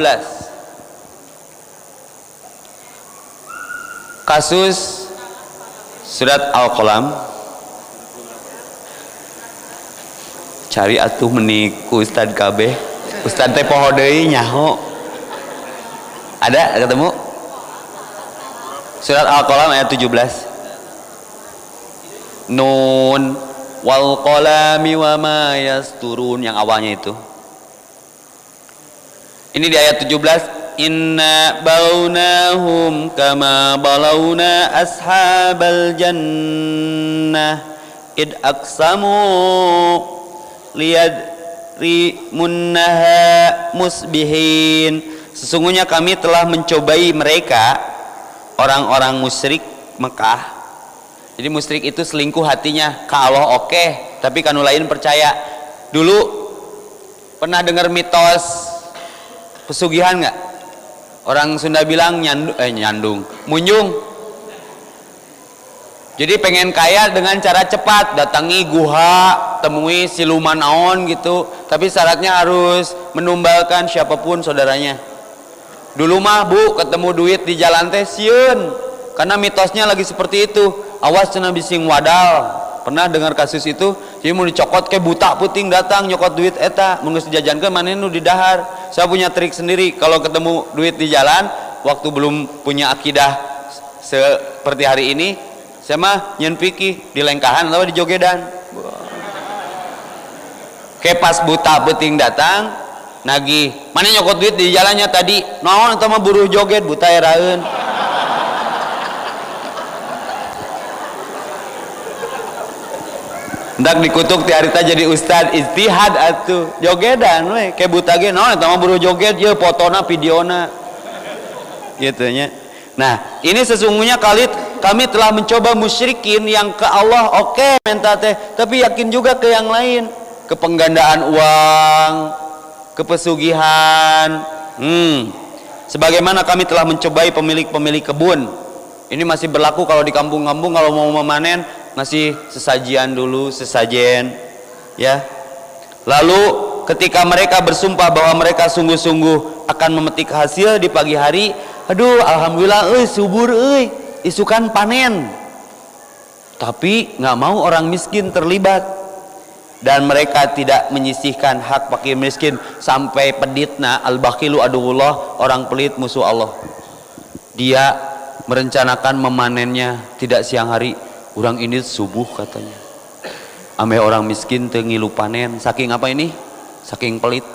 Kasus surat Al-Qalam. Cari atuh meniku Ustad KB. Ustad teh poho deui nyaho. Ada ketemu? Surat Al-Qalam ayat 17. Nun wal qalami wa ma yasturun, yang awalnya itu. Ini di ayat 17, inna balawnahum kama balawna ashabal jannah id aqsamu liyadrimunnaha musbihin. Sesungguhnya kami telah mencobai mereka, orang-orang musyrik Mekah. Jadi musyrik itu selingkuh hatinya ka Allah oke, tapi kanu lain percaya. Dulu pernah dengar mitos pesugihan nggak? Orang Sunda bilang nyandung, munjung. Jadi pengen kaya dengan cara cepat, datangi guha, temui siluman naon gitu, tapi syaratnya harus menumbalkan siapapun saudaranya. Dulu mah bu, ketemu duit di jalan teh sieun, karena mitosnya lagi seperti itu. Awas cenah bising wadal. Pernah dengar kasus itu? Jadi mau dicokot ke buta puting datang nyokot duit eta, mun geus dijajankeun maneh nu di dahar. Saya punya trik sendiri kalau ketemu duit di jalan, waktu belum punya akidah seperti hari ini, saya mah nyen pikih di lengkahan atau di jogedan. Kayak pas buta beting datang nagih, mana nyokot duit di jalannya tadi, naon eta mah buruh joget buta eraeun. Hendak dikutuk ti harita jadi ustad ijtihad atuh jogedan we kayak buta ge naon eta mah buruh joget ye fotona videona gitu nya. Nah ini sesungguhnya kami telah mencoba musyrikin yang ke Allah oke minta teh, tapi yakin juga ke yang lain, ke penggandaan uang, ke pesugihan. Sebagaimana kami telah mencobai pemilik-pemilik kebun. Ini masih berlaku kalau di kampung-kampung kalau mau memanen ngasih sesajian dulu, sesajen ya. Lalu ketika mereka bersumpah bahwa mereka sungguh-sungguh akan memetik hasil di pagi hari, aduh alhamdulillah subur isukan panen. Tapi nggak mau orang miskin terlibat, dan mereka tidak menyisihkan hak fakir miskin sampai peditna al-bakhilu aduwullah, orang pelit musuh Allah. Dia merencanakan memanennya tidak siang hari, urang ini subuh katanya. Ame orang miskin teu ngilu panen, saking apa ini? Saking pelit.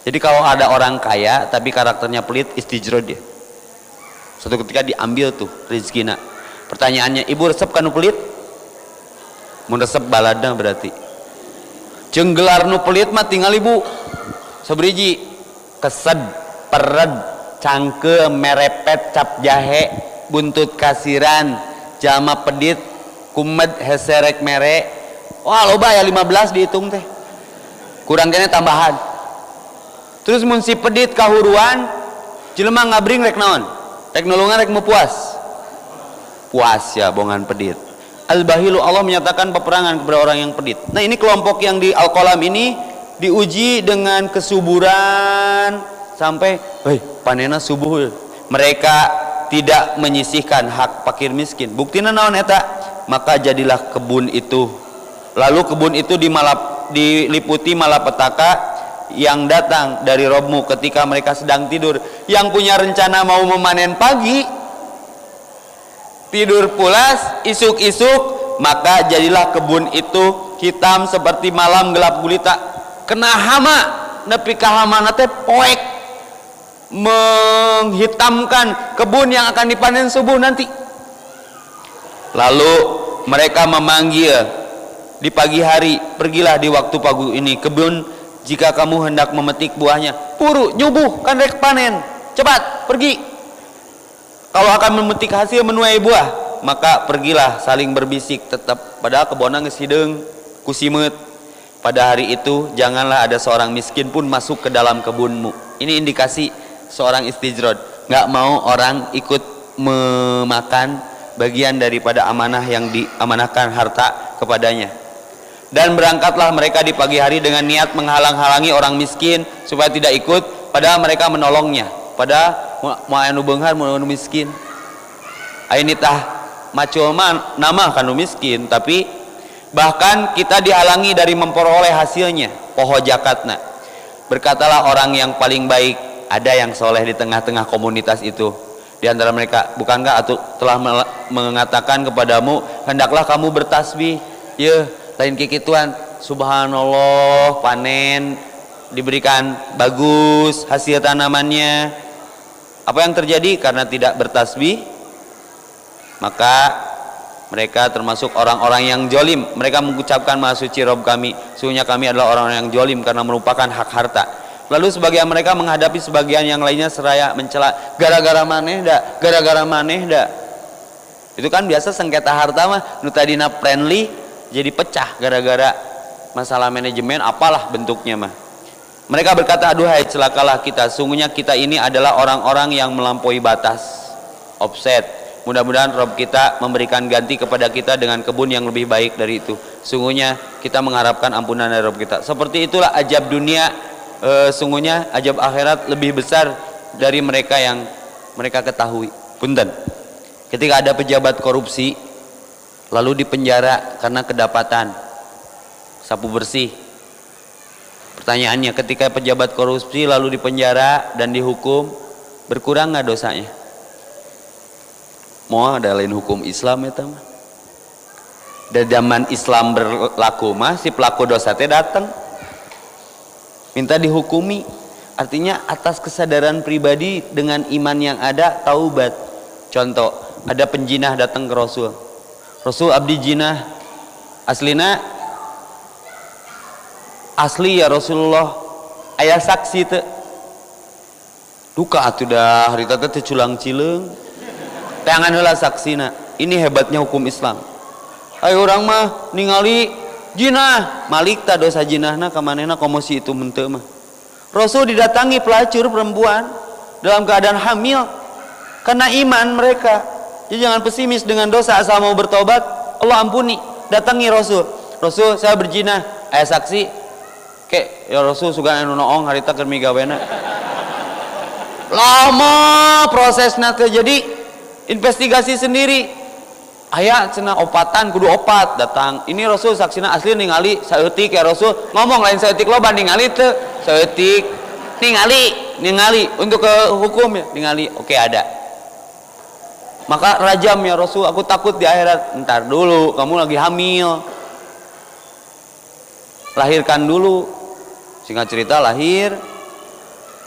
Jadi kalau ada orang kaya tapi karakternya pelit, istijrod dia. Suatu ketika diambil tuh rezekina. Pertanyaannya, ibu resep kanu pelit? Mun resep balada berarti. Jeung gelar nu pelit mah tinggal ibu. Sabriji kesed, pered, cangke, merepet, cap jahe, buntut kasiran, jalma pedit, kumed, heserek mere. Wah loba ya 15 dihitung teh. Kurang kene tambahan. Terus mun si pedit kahuruan, jelema ngabring rek naon? Rek nulungan rek mau puas. Puas ya bongan pedit. Al-bahilu, Allah menyatakan peperangan kepada orang yang pedit. Nah ini kelompok yang di Al-Qalam ini diuji dengan kesuburan sampai panena subuh. Mereka tidak menyisihkan hak fakir miskin. Buktina naon eta? Maka jadilah kebun itu. Lalu kebun itu diliputi malapetaka yang datang dari Robmu ketika mereka sedang tidur. Yang punya rencana mau memanen pagi tidur pulas, isuk-isuk, maka jadilah kebun itu hitam seperti malam gelap gulita. Kena hama, nepi ka hamana teh poek menghitamkan kebun yang akan dipanen subuh nanti. Lalu mereka memanggil di pagi hari, pergilah di waktu pagi ini kebun jika kamu hendak memetik buahnya. Puru nyubuh kan rek panen, cepat pergi. Kalau akan memetik hasil menuai buah, maka pergilah saling berbisik tetap, padahal kebona geus hideung ku simeut. Pada hari itu janganlah ada seorang miskin pun masuk ke dalam kebunmu. Ini indikasi seorang istijrod, nggak mau orang ikut memakan bagian daripada amanah yang diamanahkan harta kepadanya. Dan berangkatlah mereka di pagi hari dengan niat menghalang-halangi orang miskin supaya tidak ikut, padahal mereka menolongnya. Padahal mau anu beunghar mau anu miskin. Aini tah macul mah nama kanu miskin, tapi bahkan kita dihalangi dari memperoleh hasilnya, poho jakatna. Berkatalah orang yang paling baik, ada yang soleh di tengah-tengah komunitas itu. Di antara mereka, bukankah atuh telah mengatakan kepadamu, hendaklah kamu bertasbih? Ya, lain kikituan, subhanallah, panen diberikan bagus hasil tanamannya. Apa yang terjadi? Karena tidak bertasbih, maka mereka termasuk orang-orang yang jolim. Mereka mengucapkan maha suci Rob kami, sesungguhnya kami adalah orang-orang yang jolim karena merupakan hak harta. Lalu sebagian mereka menghadapi sebagian yang lainnya seraya mencela, gara-gara maneh dah, gara-gara maneh dah. Itu kan biasa sengketa harta mah nu tadina friendly jadi pecah gara-gara masalah manajemen apalah bentuknya mah. Mereka berkata, aduhai celakalah kita, sungguhnya kita ini adalah orang-orang yang melampaui batas, offset. Mudah-mudahan Rob kita memberikan ganti kepada kita dengan kebun yang lebih baik dari itu. Sungguhnya kita mengharapkan ampunan dari Rob kita. Seperti itulah ajab dunia, sungguhnya ajab akhirat lebih besar dari mereka yang mereka ketahui. Punten, ketika ada pejabat korupsi lalu dipenjara karena kedapatan sapu bersih. Pertanyaannya, ketika pejabat korupsi lalu dipenjara dan dihukum, berkurang nggak dosanya? Mau ada lain hukum Islam eta mah. Dan zaman Islam berlaku mah si pelaku dosa teh datang minta dihukumi. Artinya atas kesadaran pribadi dengan iman yang ada taubat. Contoh, ada penjinah datang ke Rasul. Rasul abdi jinah. Aslina asli ya Rasulullah. Aya saksi teu. Duka atuh dah harita teh culang cileung. Tangan heula saksina. Ini hebatnya hukum Islam. Ayo orang mah ningali jinah, malik ta dosa jinahna ka manehna komosi itu henteu mah. Rasul didatangi pelacur perempuan dalam keadaan hamil karena iman mereka. Jadi jangan pesimis dengan dosa, asal mau bertobat Allah ampuni. Datangi Rasul. Rasul, saya berzina, aya saksi. Ke ya Rasul sugan anu noong harita keur migawena. Lama prosesnya teh, jadi investigasi sendiri. Aya cenah opatan kudu opat datang. Ini Rasul saksina asli ningali saeutik ya Rasul. Ngomong lain saeutik loba ningali teu. Saeutik ningali untuk ke hukum ya ningali. Oke ada. Maka rajam ya Rasul, aku takut di akhirat. Entar dulu, kamu lagi hamil. Lahirkan dulu. Singkat cerita lahir.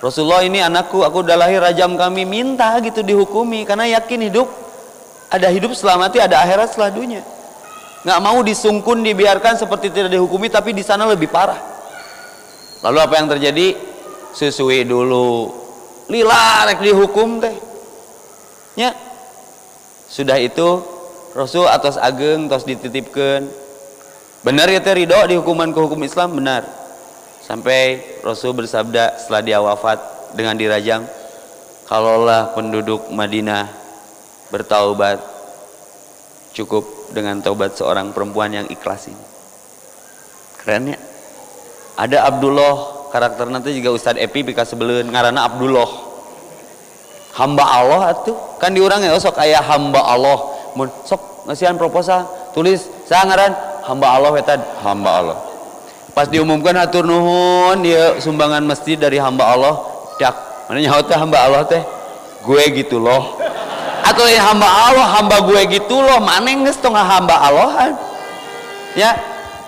Rasulullah ini anakku, aku udah lahir, rajam kami. Minta gitu dihukumi karena yakin hidup ada hidup setelah mati, ada akhirat setelah dunia. Nggak mau disungkun, dibiarkan seperti tidak dihukumi, tapi di sana lebih parah. Lalu apa yang terjadi? Susui dulu, lila rek dihukum teh. Ya, sudah itu Rasul atas ageng, tos dititipkan. Benar ya teh ridho di hukuman ke hukum Islam, benar. Sampai Rasul bersabda setelah dia wafat dengan dirajam, kalaulah penduduk Madinah bertaubat, cukup dengan taubat seorang perempuan yang ikhlas ini. Keren ya. Ada Abdullah, karakter nanti juga Ustadz Epi pika sebelun ngaranna Abdullah, hamba Allah atuh. Kan diurang ya sok aya hamba Allah. Mun sok ngasihan proposal tulis saya ngaran hamba Allah eta, hamba Allah. Pas diumumkan hatur nuhun dia sumbangan masjid dari hamba Allah, dak mana nyaho teh hamba Allah teh gue gitu loh. Atau ya hamba Allah, hamba gue gitu loh, maneh geus tong hamba Allahan. Ya,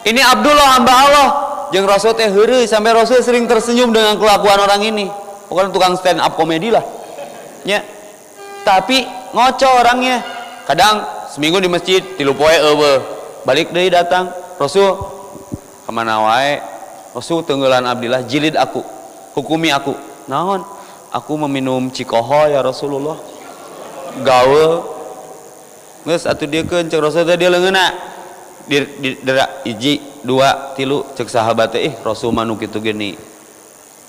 ini Abdullah hamba Allah. Jeung Rasul teh heureuy, sampai Rasul sering tersenyum dengan kelakuan orang ini. Bukan tukang stand up komedi lah. Ya. Tapi ngoco orangnya. Kadang seminggu di masjid, 3 poe eueuh. Balik deui datang, Rasul kemana wae? Rasul tenggelan Abdillah, jilid aku, hukumi aku. Naon? Aku meminum cikoho ya Rasulullah. Gawe geus atuh dia keun cek Rasul teh dia leungeuna di hiji dua tilu cek sahabat teh Rasul manu kitu gini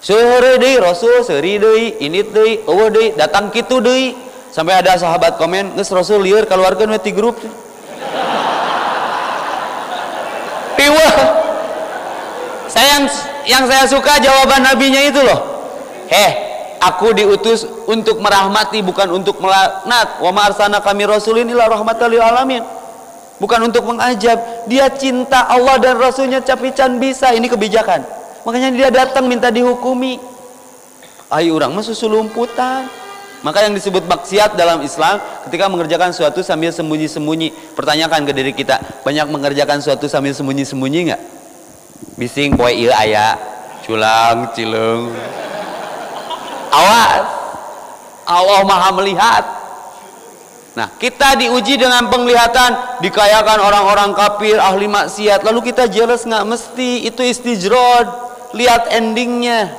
seuri deui Rasul seuri deui ini deui eueuh deui datang kitu deui sampai ada sahabat komen geus Rasul lieur kaluarkeun we ti grup piwah. Yang saya suka jawaban nabinya itu loh, aku diutus untuk merahmati, bukan untuk melaknat. Wa ma arsalna kami rasulin illa rahmatan lil alamin. Bukan untuk mengajab. Dia cinta Allah dan Rasulnya capican bisa. Ini kebijakan. Makanya dia datang minta dihukumi. Ayo orang mah susulumputan. Maka yang disebut maksiat dalam Islam ketika mengerjakan sesuatu sambil sembunyi-sembunyi. Pertanyakan ke diri kita, banyak mengerjakan sesuatu sambil sembunyi-sembunyi enggak? Bising poe ieu aya, culang cileung. Awas, Allah maha melihat. Nah, kita diuji dengan penglihatan, dikayakan orang-orang kafir, ahli maksiat, lalu kita jealous nggak? Mesti, itu istijrod. Lihat endingnya,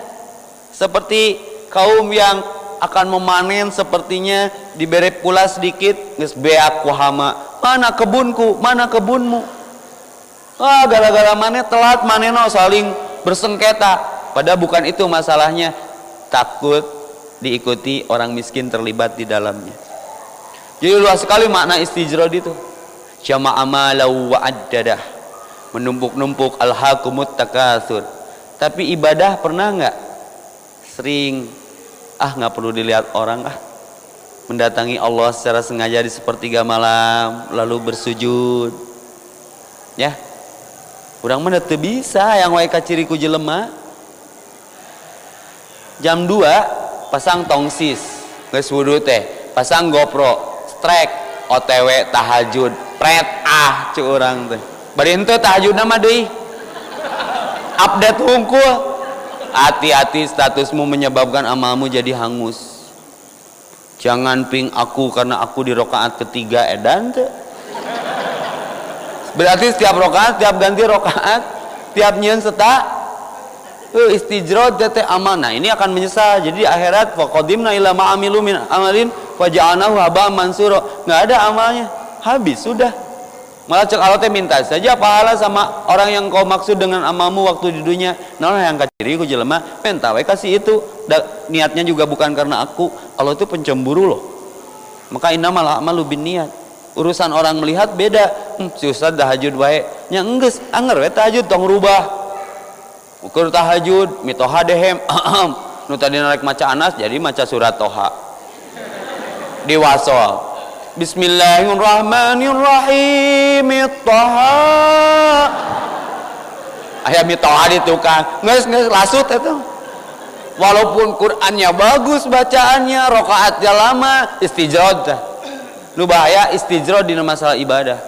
seperti kaum yang akan memanen, sepertinya diberi pula sedikit, geus beak wahama, mana kebunku, mana kebunmu? Gara-gara mana telat, maneno saling bersengketa. Padahal bukan itu masalahnya. Takut diikuti orang miskin terlibat di dalamnya. Jadi luas sekali makna istijrad itu. Jama'a malau wa addadah, menumpuk-numpuk alhaqumut takatsur. Tapi ibadah pernah nggak sering nggak perlu dilihat orang, mendatangi Allah secara sengaja di sepertiga malam lalu bersujud, ya urang mah teu bisa yang wae kaciri ku jelema. Jam 2 pasang tongsis geus wudu teh, pasang GoPro strike OTW tahajud pret cu urang teh bari henteu tahajudna mah deui update hungkul. Hati-hati statusmu menyebabkan amalmu jadi hangus. Jangan ping aku karena aku di rakaat ketiga edan teh. Berarti setiap rakaat, tiap ganti rakaat, tiap nyieun seta istijrod teh amal. Nah, ini akan menyesal. Jadi di akhirat faqadimna ila ma amilu min amalin faja'alnahu haba'an mansura. Enggak ada amalnya. Habis sudah. Malah cek Allah teh minta saja pahala sama orang yang kau maksud dengan amalmu waktu di dunia. Nah, yang kaciri ku jelema minta we kasih itu. Niatnya juga bukan karena aku. Allah itu pencemburu loh. Maka innamal a'malu binniyat. Urusan orang melihat beda. Si ustaz tahajud wae. Nya enggeus anger we tahajud tong rubah. Ukur tahajud mitoha dehem. Nu tadi rek maca Anas jadi maca surat Toha. Di wasol. Bismillahirrahmanirrahim. Toha. Aya mitoha di tukang. Geus lasut eta. Walaupun Qur'annya bagus bacaannya, rakaatnya lama, istijrod tah. Nu bahaya istijrod dina masalah ibadah.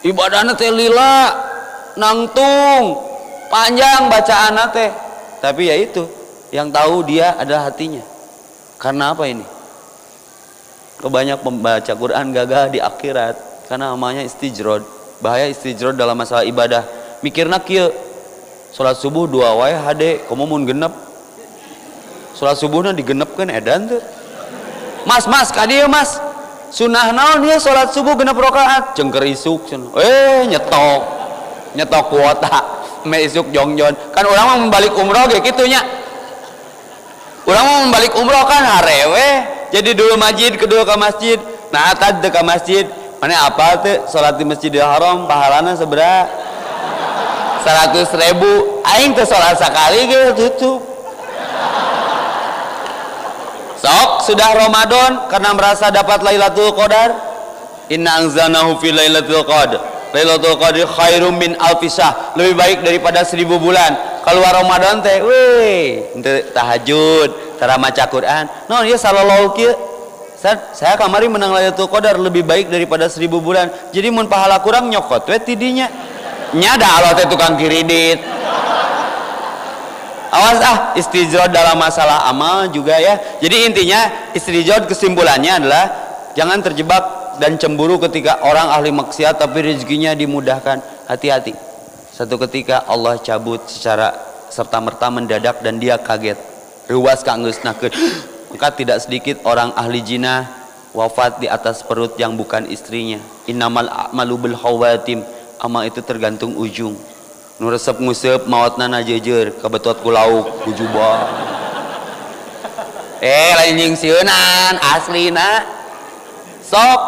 Ibadahna teh lila, nangtung, panjang bacaanna teh. Tapi ya itu, yang tahu dia adalah hatinya. Karena apa ini? Kebanyak pembaca Quran gagal di akhirat karena namanya istijrod. Bahaya istijrod dalam masalah ibadah. Mikirna kieu, salat subuh 2 wae hade, komo mun genep. Salat subuhna digenepkeun edan teh. Mas ka dieu mas. Sunah naon ieu salat subuh genep rakaat? Cengker isuk cenah. Nyetok kuota. Me isuk jongjon. Kan urang mah membalik umroh ge kitu nya. Urang mah membalik umroh kan harewe. Jadi dulu masjid, kedua ke masjid. Nah, tadi ke masjid. Mana apa tuh? Salat di Masjidil Haram pahalana seberapa? 100.000. Aing teh salat sakali ge tutup. Sok sudah Ramadan karena merasa dapat Lailatul Qadar. Inna anzalnahu fi Lailatul Qadar. Lailatul Qadar khairum min alfi syahr. Lebih baik daripada 1000 bulan. Keluar Ramadan teh, tahajud, cara maca Quran. No, ieu sallallahu kieu. Saya kamari menang Lailatul Qadar lebih baik daripada 1000 bulan. Jadi mun pahala kurang nyokot we tidinya. Nya da Allah teh tukang kiridit. Awas istijrod dalam masalah amal juga ya. Jadi intinya istijrod kesimpulannya adalah jangan terjebak dan cemburu ketika orang ahli maksiat tapi rezekinya dimudahkan. Hati-hati. Satu ketika Allah cabut secara serta-merta mendadak dan dia kaget. Ruas kanggeusnakeun. Maka tidak sedikit orang ahli jinah wafat di atas perut yang bukan istrinya. Innamal a'malu bil khawatim. Amal itu tergantung ujung. Nu resep nguseup maotna najeujeur kabetot ku lauk ku jubah. Lain jeung sieunan aslina. Sok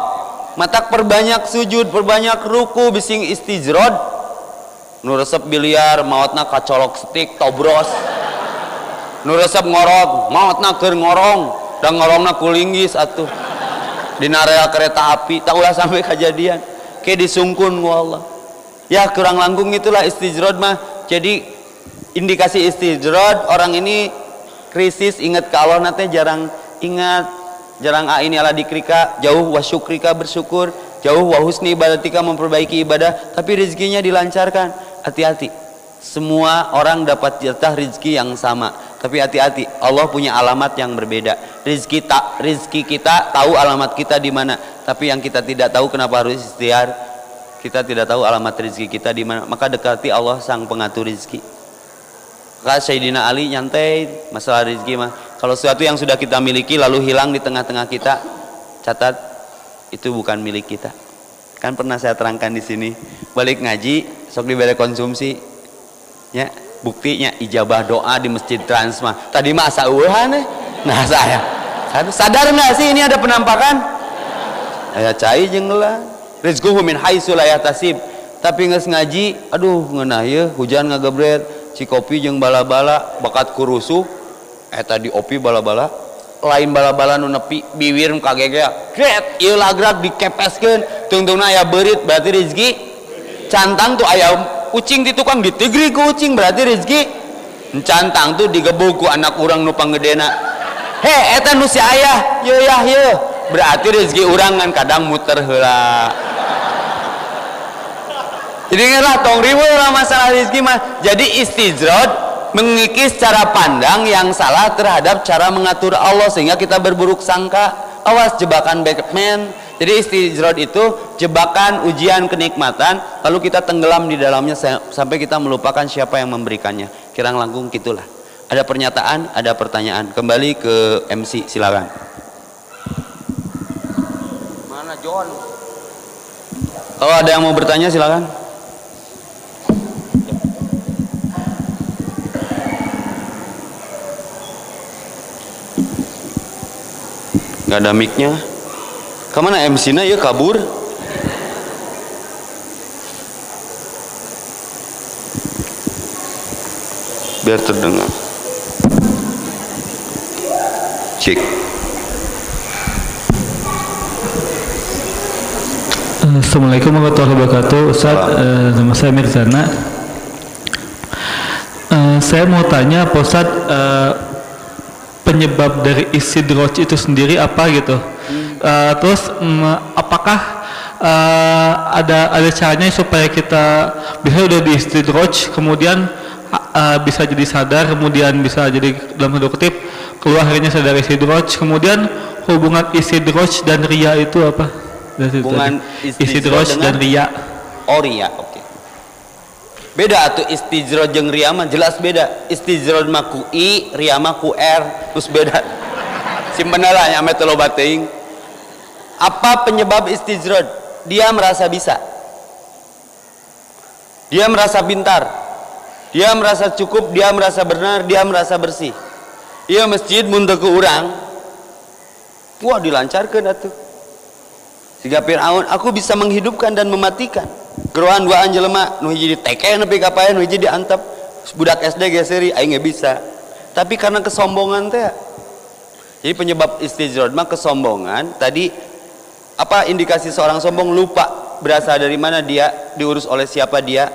matak perbanyak sujud, perbanyak ruku bising istijrod. Nu resep biliar maotna kacolok stik tobros. Nu resep ngorok maotna keur ngorong dan ngorongna kulinggis atuh dina rel kereta api tak ulah sampai kejadian ke disungkun ku Allah ya. Kurang langkung itulah istijrod mah. Jadi indikasi istijrod orang ini krisis ingat ke Allah nate jarang ingat, jarang ini ala dikrika, jauh wasyukrika bersyukur, jauh wahusni ibadatika memperbaiki ibadah, tapi rezekinya dilancarkan. Hati-hati, semua orang dapat jatah rezeki yang sama, tapi hati-hati, Allah punya alamat yang berbeda. Rezeki kita tahu alamat kita di mana, tapi yang kita tidak tahu kenapa harus ikhtiar. Kita tidak tahu alamat rezeki kita di mana, maka dekati Allah sang pengatur rezeki. Maka Sayyidina Ali nyantai masalah rezeki mah. Kalau sesuatu yang sudah kita miliki lalu hilang di tengah-tengah kita, catat itu bukan milik kita. Kan pernah saya terangkan di sini. Balik ngaji, sok dibere konsumsi. Ya, buktinya ijabah doa di Masjid Transma. Tadi mah asa eueuhan. Nah, saya sadar enggak sih ini ada penampakan? Aya cai jeung heula. Rizquhu min haitsu la yahtasib. Tapi geus ngaji, aduh ngeunah ieu hujan ngagebret, cikopi jeung bala-bala bakat kurusuh. Eta di opi bala-bala. Lain bala-bala nu nepi bibir kagege gret ieu lagrak dikepeskeun tungtungna aya beurit berarti rezeki cantang tuh aya ucing di tukang ditigri ku ucing berarti rezeki cantang tuh digebuk ku anak urang nu panggedena he eta nu si ayah yeuh yah yeuh berarti rezeki urang kan kadang muter heula. Jadi ngelah tong riweuh lah masalah rezeki mah. Jadi istijrod mengikis cara pandang yang salah terhadap cara mengatur Allah sehingga kita berburuk sangka. Awas jebakan Batman. Jadi istijrod itu jebakan ujian kenikmatan lalu kita tenggelam di dalamnya sampai kita melupakan siapa yang memberikannya. Kirang langkung gitulah. Ada pernyataan, ada pertanyaan. Kembali ke MC, silakan. Mana John? Kalau ada yang mau bertanya silakan. Gak ada mic-nya. Kemana MC-nya ya kabur? Biar terdengar. Cek. Assalamualaikum warahmatullahi wabarakatuh. Ustaz, nama saya Mirzana. Saya mau tanya Pak Ustaz, penyebab dari istidroj itu sendiri apa gitu? Terus apakah ada caranya supaya kita bisa udah di istidroj kemudian bisa jadi sadar, kemudian bisa jadi dalam tanda kutip keluar harinya sadar istidroj, kemudian hubungan istidroj dan ria itu apa? Hubungan istidroj dan ria. Oh ria, oke. Beda atuh istijrod jeung ria mah jelas beda. Istijrod mah ku i, ria mah ku r, terus beda. Simpen lah nya teh loba teuing. Apa penyebab istijrod? Dia merasa bisa. Dia merasa pintar. Dia merasa cukup, dia merasa benar, dia merasa bersih. Ieu masjid mun teu ku urang. Wah dilancarkeun atuh. Siga Firaun, aku bisa menghidupkan dan mematikan. Gerohan duaan jelema nu hiji diteke nepi ka pae nu hiji diantep budak SD geseri aing ge bisa. Tapi karena kesombongan teh. Jadi penyebab istijrod mah kesombongan. Tadi apa indikasi seorang sombong? Lupa berasal dari mana dia, diurus oleh siapa dia.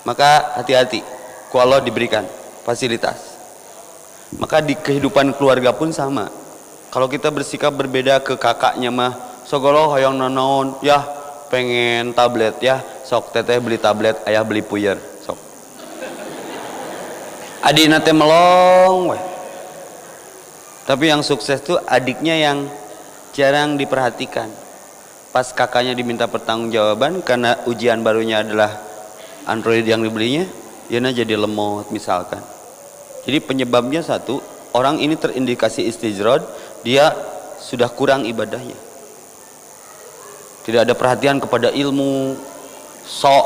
Maka hati-hati. Ku Allah diberikan fasilitas. Maka di kehidupan keluarga pun sama. Kalau kita bersikap berbeda ke kakaknya mah sogolo hoyong nanaon ya pengen tablet ya sok teteh beli tablet ayah beli puyer sok adina teh melong weh. Tapi yang sukses tuh adiknya yang jarang diperhatikan. Pas kakaknya diminta pertanggungjawaban karena ujian barunya adalah Android yang dibelinya, yana jadi lemot misalkan. Jadi penyebabnya satu, orang ini terindikasi istijrod, dia sudah kurang ibadahnya. Tidak ada perhatian kepada ilmu, sok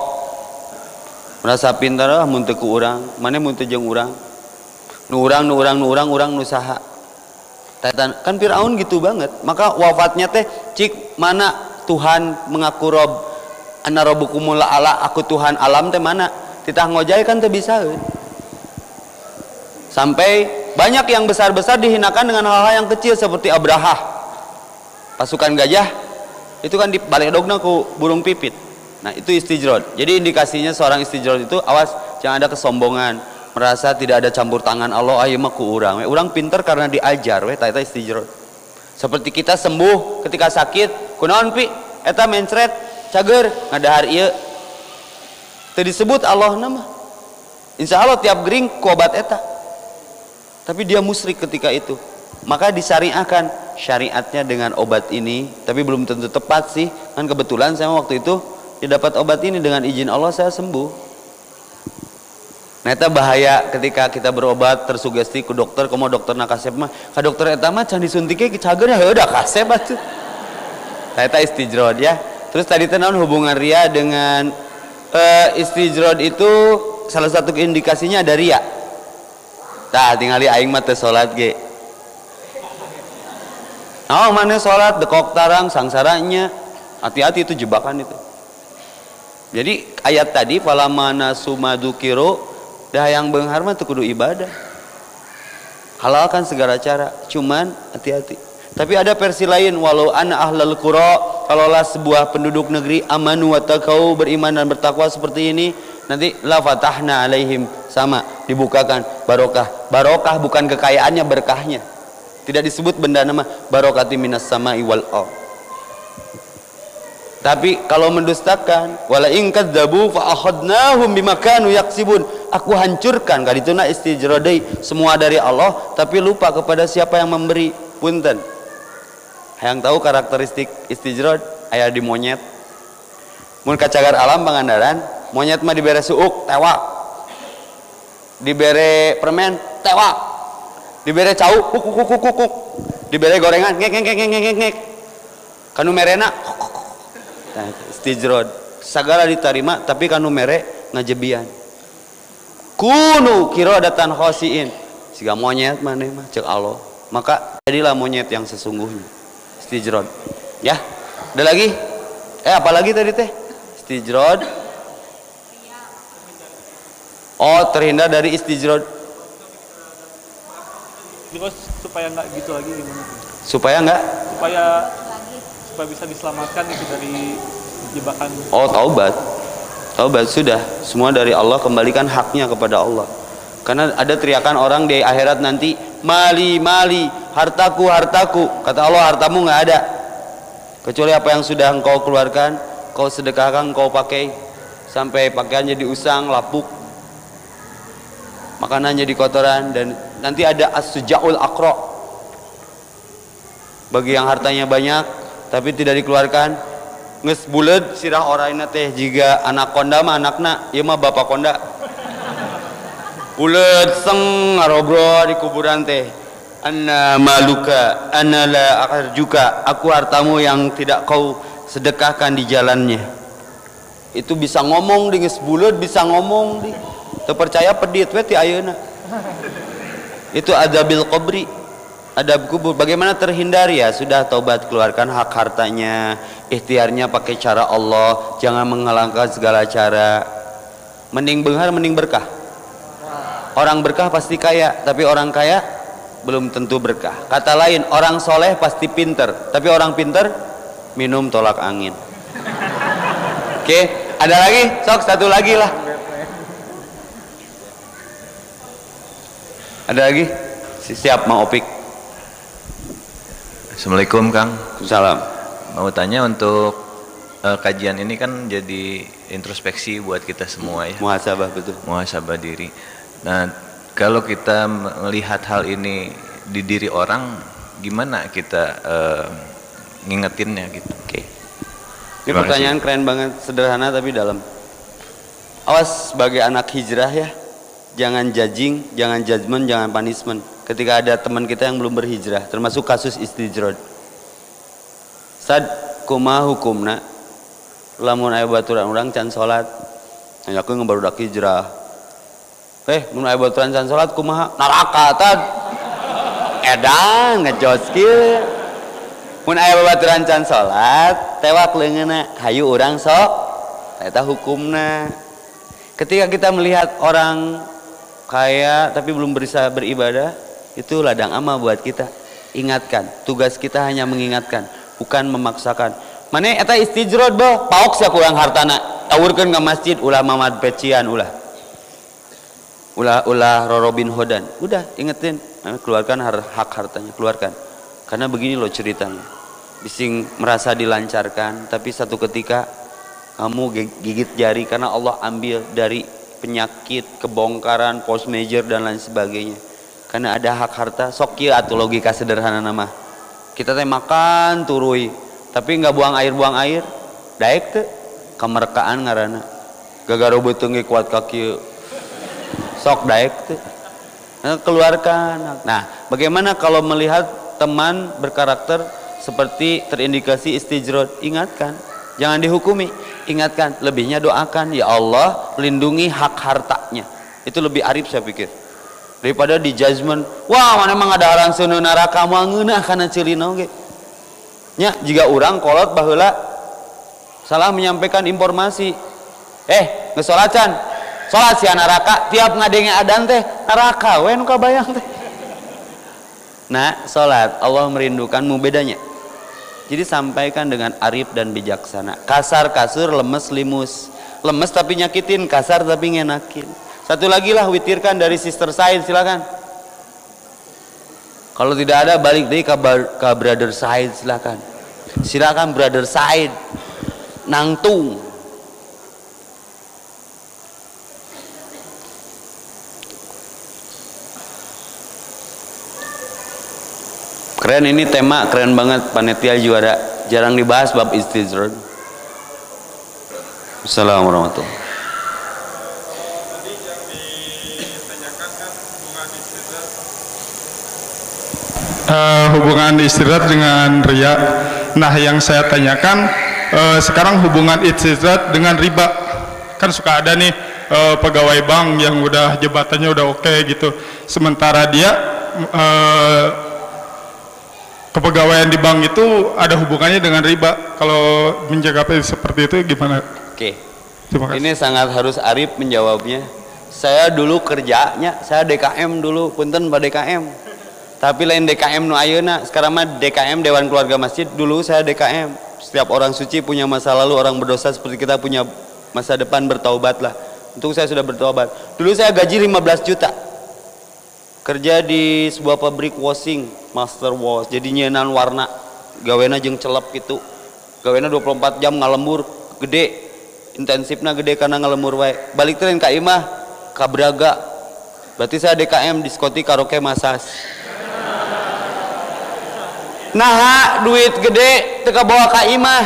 merasa pintar lah mun teu ku urang, mane mun teu jeung urang. Nu urang nu saha. Kan Firaun gitu banget. Maka wafatnya teh cik mana Tuhan mengaku Rob, ana rabbukumul a'la, aku Tuhan alam teh mana? Titah ngojay kan teu bisaeun. Sampai banyak yang besar-besar dihinakan dengan hal-hal yang kecil seperti Abraha. Pasukan gajah itu kan di balik dogna ku burung pipit. Nah itu istijrod. Jadi indikasinya seorang istijrod itu awas jangan ada kesombongan, merasa tidak ada campur tangan Allah. Ayo mah ku urang, urang pinter karena diajar, weh eta istijrod. Seperti kita sembuh ketika sakit, kunaon pi? Eta mencret, cager ngadahar ieu. Teu disebut Allah nama. Insya Allah tiap gering ku obat eta. Tapi dia musyrik ketika itu. Maka disyariahkan syariatnya dengan obat ini, tapi belum tentu tepat sih. Kan kebetulan saya waktu itu ya dapat obat ini, dengan izin Allah saya sembuh. Nah itu bahaya ketika kita berobat tersugesti ke dokter, komo dokter nak kasep mah, ka dokter eta mah can disuntiknya cager ya udah kasep atuh. Nah itu istijrod ya. Terus tadi tenan hubungan ria dengan istijrod itu salah satu indikasinya ada ria. Tah tinggali aing mah teu salat ge. Oh mana sholat dekok tarang sangsaranya, hati-hati itu jebakan itu. Jadi ayat tadi falamana sumadukiro dah yang beunghar mah teu kudu ibadah. Halalkan segala cara, cuman hati-hati. Tapi ada versi lain, walau ana ahlal qura, kalaulah sebuah penduduk negeri amanu wa taqau, beriman dan bertakwa seperti ini, nanti la fatahna alaihim, sama dibukakan barokah. Barokah bukan kekayaannya, berkahnya. Tidak disebut benda nama barokati minas sama'i wal ard. Tapi kalau mendustakan, wala in kadzabu fa akhadnahum bima kanu yaksibun. Aku hancurkan kadituna istijrodai semua dari Allah, tapi lupa kepada siapa yang memberi. Punten. Hayang tahu karakteristik istijrod aya di monyet. Mun kacagar alam Pangandaran, monyet mah dibere suuk tewak. Dibere permen tewak. Dibere cau kuk kuk kuk kuk. Dibere gorengan ngek ngek ngek ngek ngek. Kanu merena nah, istijrod sagala diterima tapi kanu mere ngajebian. Kunu kirodatan khosiin. Siga monyet maneh mah ceuk Allah. Maka jadilah monyet yang sesungguhnya. Istijrod. Ya. Ada lagi? Apa lagi tadi teh? Istijrod. Oh, terhindar dari istijrod. Terus supaya nggak gitu lagi gimana? Supaya nggak? Supaya bisa diselamatkan itu dari jebakan. Oh, taubat. Taubat sudah. Semua dari Allah, kembalikan haknya kepada Allah. Karena ada teriakan orang di akhirat nanti, mali, mali, hartaku, hartaku. Kata Allah, hartamu nggak ada. Kecuali apa yang sudah engkau keluarkan, kau sedekahkan, kau pakai sampai pakaiannya diusang, lapuk, makanannya di kotoran, dan nanti ada as-sujaul aqra. Bagi yang hartanya banyak tapi tidak dikeluarkan, geus buleud sirah orangna teh jiga anakonda mah anakna, ieu mah bapak konda. Buleud seng ngarobro di kuburan teh. Anna maluka, anna la arjuka. Aku hartamu yang tidak kau sedekahkan di jalannya. Itu bisa ngomong di geus buleud, bisa ngomong di. Teu percaya pedit we ti ayeuna. Itu adabil qabri, adab kubur. Bagaimana terhindar? Ya sudah, taubat, keluarkan hak hartanya, ikhtiarnya pakai cara Allah, jangan menghalangkan segala cara. Mending beunghar mending berkah. Orang berkah pasti kaya, tapi orang kaya belum tentu berkah. Kata lain, orang soleh pasti pinter, tapi orang pinter minum tolak angin. Oke, ada lagi? Sok satu lagi lah. Ada lagi? Siap, mau Opik. Assalamualaikum Kang. Salam. Mau tanya untuk kajian ini kan jadi introspeksi buat kita semua ya. Muhasabah, betul. Muhasabah diri. Nah, kalau kita melihat hal ini di diri orang, gimana kita ngingetinnya gitu? Oke. Ini pertanyaan keren banget, sederhana tapi dalam. Awas sebagai anak hijrah ya. Jangan judging, jangan judgment, jangan punishment. Ketika ada teman kita yang belum berhijrah, termasuk kasus istijrod. Sad kumaha hukumna lamun aya baturan urang can salat. Nyakeun barudak hijrah. Mun aya baturan can salat kumaha? Neraka tad. Edan ngejos kieu. Mun aya babaturan can salat, tewak leungeunna, hayu urang sok. Eta hukumna. Ketika kita melihat orang kaya tapi belum bisa beribadah, itu ladang amal buat kita. Ingatkan, tugas kita hanya mengingatkan, bukan memaksakan. Mane eta istijrod boh, paok sia kurang hartana, tawurkeun ka masjid, ulah Mamad Pecian, ulah Robin Hodan. Udah ingetin, keluarkan hak hartanya, keluarkan. Karena begini loh ceritanya. Bising merasa dilancarkan, tapi satu ketika kamu gigit jari karena Allah ambil dari penyakit, kebongkaran, post major dan lain sebagainya. Karena ada hak harta, sok kieu atuh logika sederhana nama. Kita teh makan turui, tapi nggak buang air, daek teh kemerkaan ngaranna. Gagaro beuteung ge kuat ka kieu. Sok daek teh. Nah, keluarkan. Nah, bagaimana kalau melihat teman berkarakter seperti terindikasi istijrod? Ingatkan, jangan dihukumi. Ingatkan, lebihnya doakan, ya Allah lindungi hak hartanya. Itu lebih arif saya pikir daripada di judgment. Wah, mana emang ada orang sunu neraka moal ngeunah kana ceulina oge nya. Jika orang kolot baheula salah menyampaikan informasi, geus salat can salat sia neraka, tiap ngadenge adan teh neraka we nu kabayang teh. Nah, salat Allah merindukanmu, bedanya. Jadi sampaikan dengan arif dan bijaksana. Kasar kasur, lemes limus. Lemes tapi nyakitin, kasar tapi ngenakin. Satu lagi lah, witirkan dari Sister Said, silakan. Kalau tidak ada balik deh ke Brother Said, silakan Brother Said nangtung. Keren ini tema, keren banget, panitia juara. Jarang dibahas bab istizrad. Assalamualaikum warahmatullahi wabarakatuh. Tadi yang ditanyakan kan hubungan istizrad dengan riya. Nah, yang saya tanyakan sekarang hubungan istizrad dengan riba. Kan suka ada nih pegawai bank yang udah jabatannya udah oke gitu. Sementara dia kepegawaian di bank itu ada hubungannya dengan riba. Kalau menjaga seperti itu gimana? Oke, ini sangat harus arif menjawabnya. Saya dulu kerjanya, saya DKM dulu, punten Pak DKM. Tapi lain DKM nu ayeuna, sekarang mah DKM Dewan Keluarga Masjid. Dulu saya DKM. Setiap orang suci punya masa lalu, orang berdosa seperti kita punya masa depan, bertaubatlah. Untuk saya sudah bertobat. Dulu saya gaji 15 juta. Kerja di sebuah pabrik washing, master wash, jadi nyenan warna, gawena jeung celep gitu, gawena 24 jam ngalembur, gede, intensifnya gede karena ngalembur wae. Balik tren ka imah, ka Braga, berarti saya DKM, diskotik, karaoke, masas. Nah, duit gede teka bawa ka imah,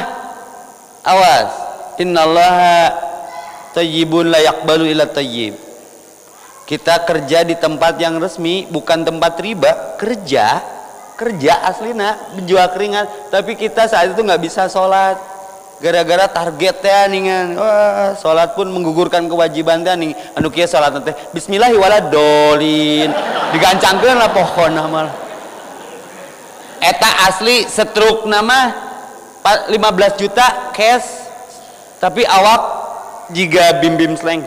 awas, innallaha tayyibun la yaqbalu illa tayyib. Kita kerja di tempat yang resmi, bukan tempat riba. Kerja aslina berjual keringat, tapi kita saat itu nggak bisa sholat gara-gara targetnya ningan. Wah, sholat pun menggugurkan kewajiban teh ning anu kieu sholat teh bismillahi waladolin digancangkeun lah pohon amal eta asli setruk nama 15 juta cash, tapi awak jiga bim sleng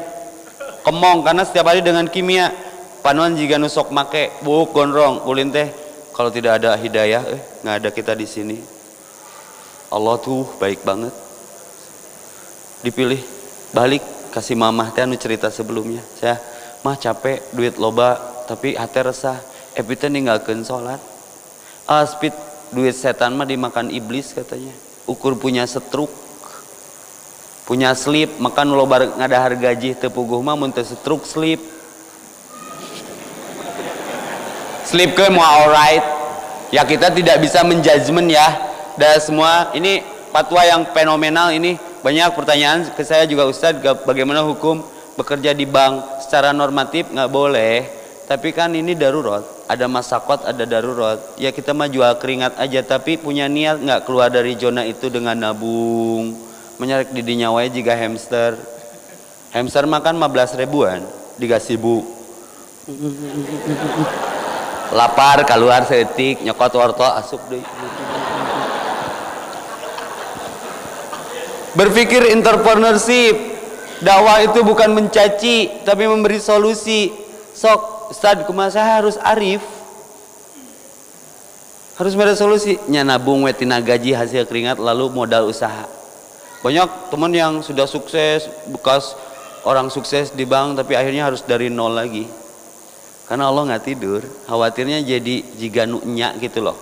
kemong karena setiap hari dengan kimia panuan jika nusok make buk gondrong ulin teh. Kalau tidak ada hidayah nggak ada kita di sini. Allah tuh baik banget, dipilih balik kasih mamah teh anu cerita sebelumnya. Saya mah capek duit loba tapi hati resah epita ninggalkeun salat. Aspit duit setan mah dimakan iblis katanya. Ukur punya setruk, punya slip, makan loba ngadahar gaji teu puguh mah mun teu setruk slip ke mau alright ya. Kita tidak bisa menjudgment ya, dan semua ini fatwa yang fenomenal. Ini banyak pertanyaan ke saya juga Ustadz, bagaimana hukum bekerja di bank secara normatif nggak boleh, tapi kan ini darurat, ada masakot, ada darurat ya. Kita mah jual keringat aja, tapi punya niat nggak keluar dari zona itu dengan nabung menyarek di dinyawai jika hamster makan 15 ribuan digasih bu lapar keluar seetik nyokot wortel asup deh. Berpikir entrepreneurship, dakwah itu bukan mencaci tapi memberi solusi. Sok Ustadz kumaha saya harus arif, harus memberi solusi nya nabung wetina gaji hasil keringat lalu modal usaha. Banyak teman yang sudah sukses, bekas orang sukses di bank, tapi akhirnya harus dari nol lagi. Karena Allah nggak tidur, khawatirnya jadi jiga nunya gitu loh.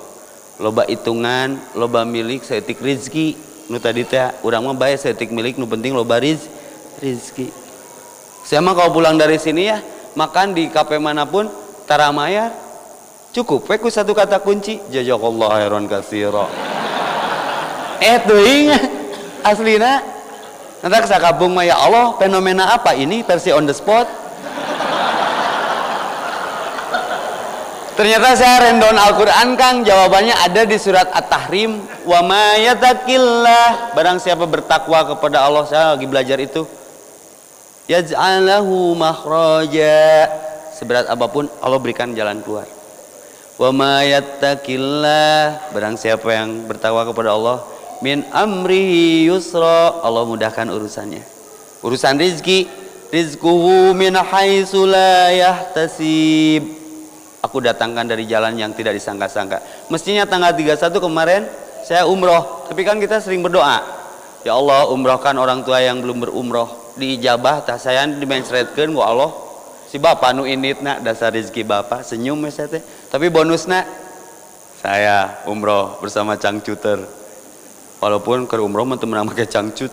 Loba hitungan, loba milik, seetik rizki. Nu tadi teh urang mah bae seetik milik, nu penting loba rizki. Saya mah kalau pulang dari sini ya, makan di kafe manapun, taramaya cukup. Ku satu kata kunci, jazakallahu khairan katsira. Teuing aslina nanti sakabung mah ya Allah, fenomena apa ini versi on the spot. Ternyata saya rendon Al-Quran Kang, jawabannya ada di surat At-Tahrim. Wa ma yattaqillah, barang siapa bertakwa kepada Allah. Saya lagi belajar itu, yaj'alahu makhraja, seberat apapun Allah berikan jalan keluar. Wa ma yattaqillah, barang siapa yang bertakwa kepada Allah, min amrihi yusra, Allah mudahkan urusannya. Urusan rizki, rizquhu min haitsu la yahtasib, aku datangkan dari jalan yang tidak disangka-sangka. Mestinya tanggal 31 kemarin saya umroh, tapi kan kita sering berdoa, ya Allah umrohkan orang tua yang belum berumroh, diijabah tah saya dimencretkeun ku Allah. Si bapak nu inditna dasar rezeki bapak senyum ya teh, tapi bonusna Saya umroh bersama cangcuter. Walaupun ke umroh mah teu meunang make cangcut.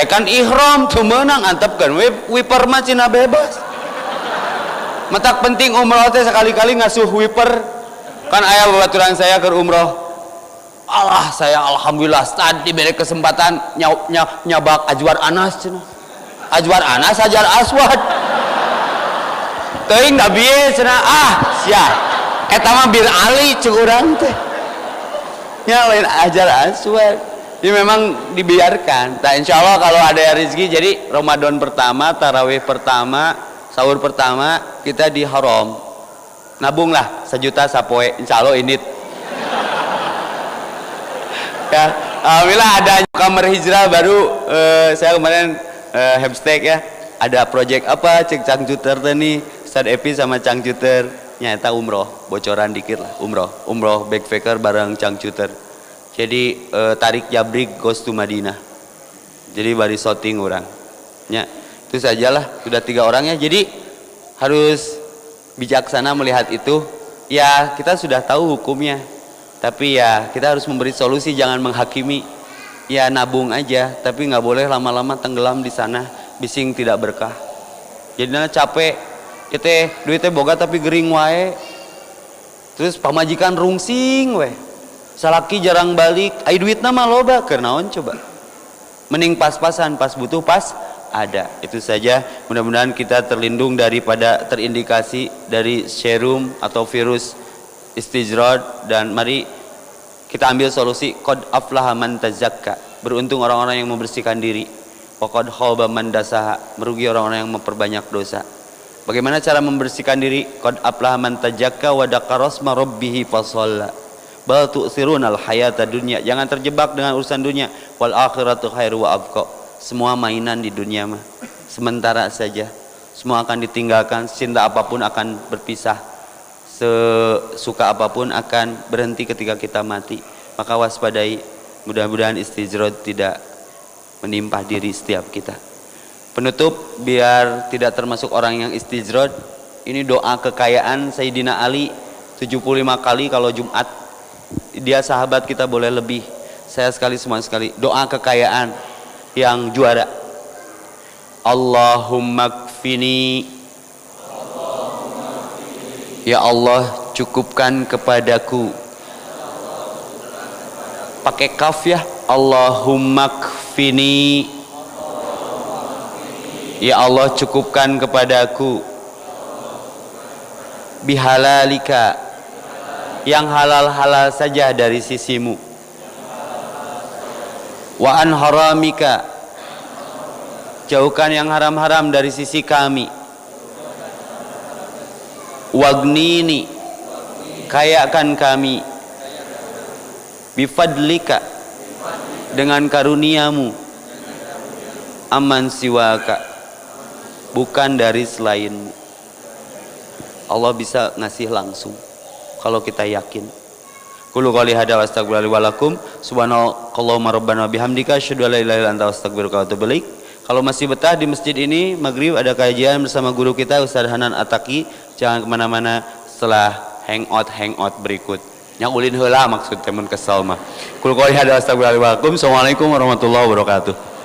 Kan ihram tuh meunang antepkeun wiper mah cina bebas. Matak penting umroh teh sekali-kali ngasuh wiper. Kan aya babaturan saya ke umroh. Allah, saya alhamdulillah tadi beri kesempatan nyabak Ajwar Anas cenah. Ajwar Anas Hajar Aswad. Teuing da bieu cenah sia. Eta mah Bir Ali ceuk urang teh. Nya lain Hajar Aswad. Ini memang dibiarkan. Nah, insya Allah kalau ada rezeki, jadi Ramadan pertama, tarawih pertama, sahur pertama kita di haram. Nabunglah 1 juta sapoe, insya Allah ini. Ya, alhamdulillah ada kamar hijrah baru. Saya kemarin hashtag ya, ada project apa cek cangcuter nih, Ustaz Epi sama cangcuter nyata umroh, bocoran dikit lah, umroh backpacker bareng cangcuter. Jadi tarik jabrik goes to Madinah. Jadi bari shooting orang. Ya, itu sajalah, sudah 3 orang ya. Jadi harus bijaksana melihat itu. Ya, kita sudah tahu hukumnya. Tapi ya kita harus memberi solusi, jangan menghakimi. Ya nabung aja, tapi nggak boleh lama-lama tenggelam di sana, bising tidak berkah. Jadinya capek, kita duitnya boga tapi gering wae. Terus pamajikan rungsing weh, salaki jarang balik, ai duitna mah loba, kenaon coba. Mending pas-pasan, pas butuh pas ada. Itu saja, mudah-mudahan kita terlindung daripada terindikasi dari serum atau virus istijrad, dan mari kita ambil solusi. Qad aflaha man tazakka, beruntung orang-orang yang membersihkan diri. Wa qad khaba man dasaha, merugi orang-orang yang memperbanyak dosa. Bagaimana cara membersihkan diri? Qad aflaha man tazakka wa dzakara asma rabbih fasalla. Bal tu'thirunal hayata dunya, jangan terjebak dengan urusan dunia. Wal akhiratu khairu wa abqa, semua mainan di dunia mah sementara saja, semua akan ditinggalkan. Cinta apapun akan berpisah, sesuka apapun akan berhenti ketika kita mati. Maka waspadai, mudah-mudahan istijrad tidak menimpa diri setiap kita. Penutup, biar tidak termasuk orang yang istijrad, ini doa kekayaan Sayyidina Ali 75 kali kalau Jumat. Dia sahabat kita, boleh lebih, saya sekali, semua sekali. Doa kekayaan yang juara. Allahumma kfini, ya Allah cukupkan kepadaku. Pakai kaf ya. Allahumma kfini, ya Allah cukupkan kepadaku. Bihalalika, yang halal-halal saja dari sisimu. Wa an haramika, jauhkan yang haram-haram dari sisi kami. Wagnini, kayakan kami. Bifadlika, dengan karuniamu. Aman siwaka, bukan dari selainmu. Allah bisa ngasih langsung kalau kita yakin. Qulu qouli hadza wa astaghfirullahi wa lakum. Subhanakallahumma rabbana bihamdika asyhadu an la ilaha illa anta astaghfiruka wa atubu ilaik. Kalau masih betah di masjid ini, maghrib ada kajian bersama guru kita Ustaz Hanan Ataki. Jangan kemana-mana setelah hangout berikut. Yang ulin heula maksud temen kesal mah. Qul qouli hadza wa astaghfirullahi wa lakum. Assalamualaikum warahmatullahi wabarakatuh.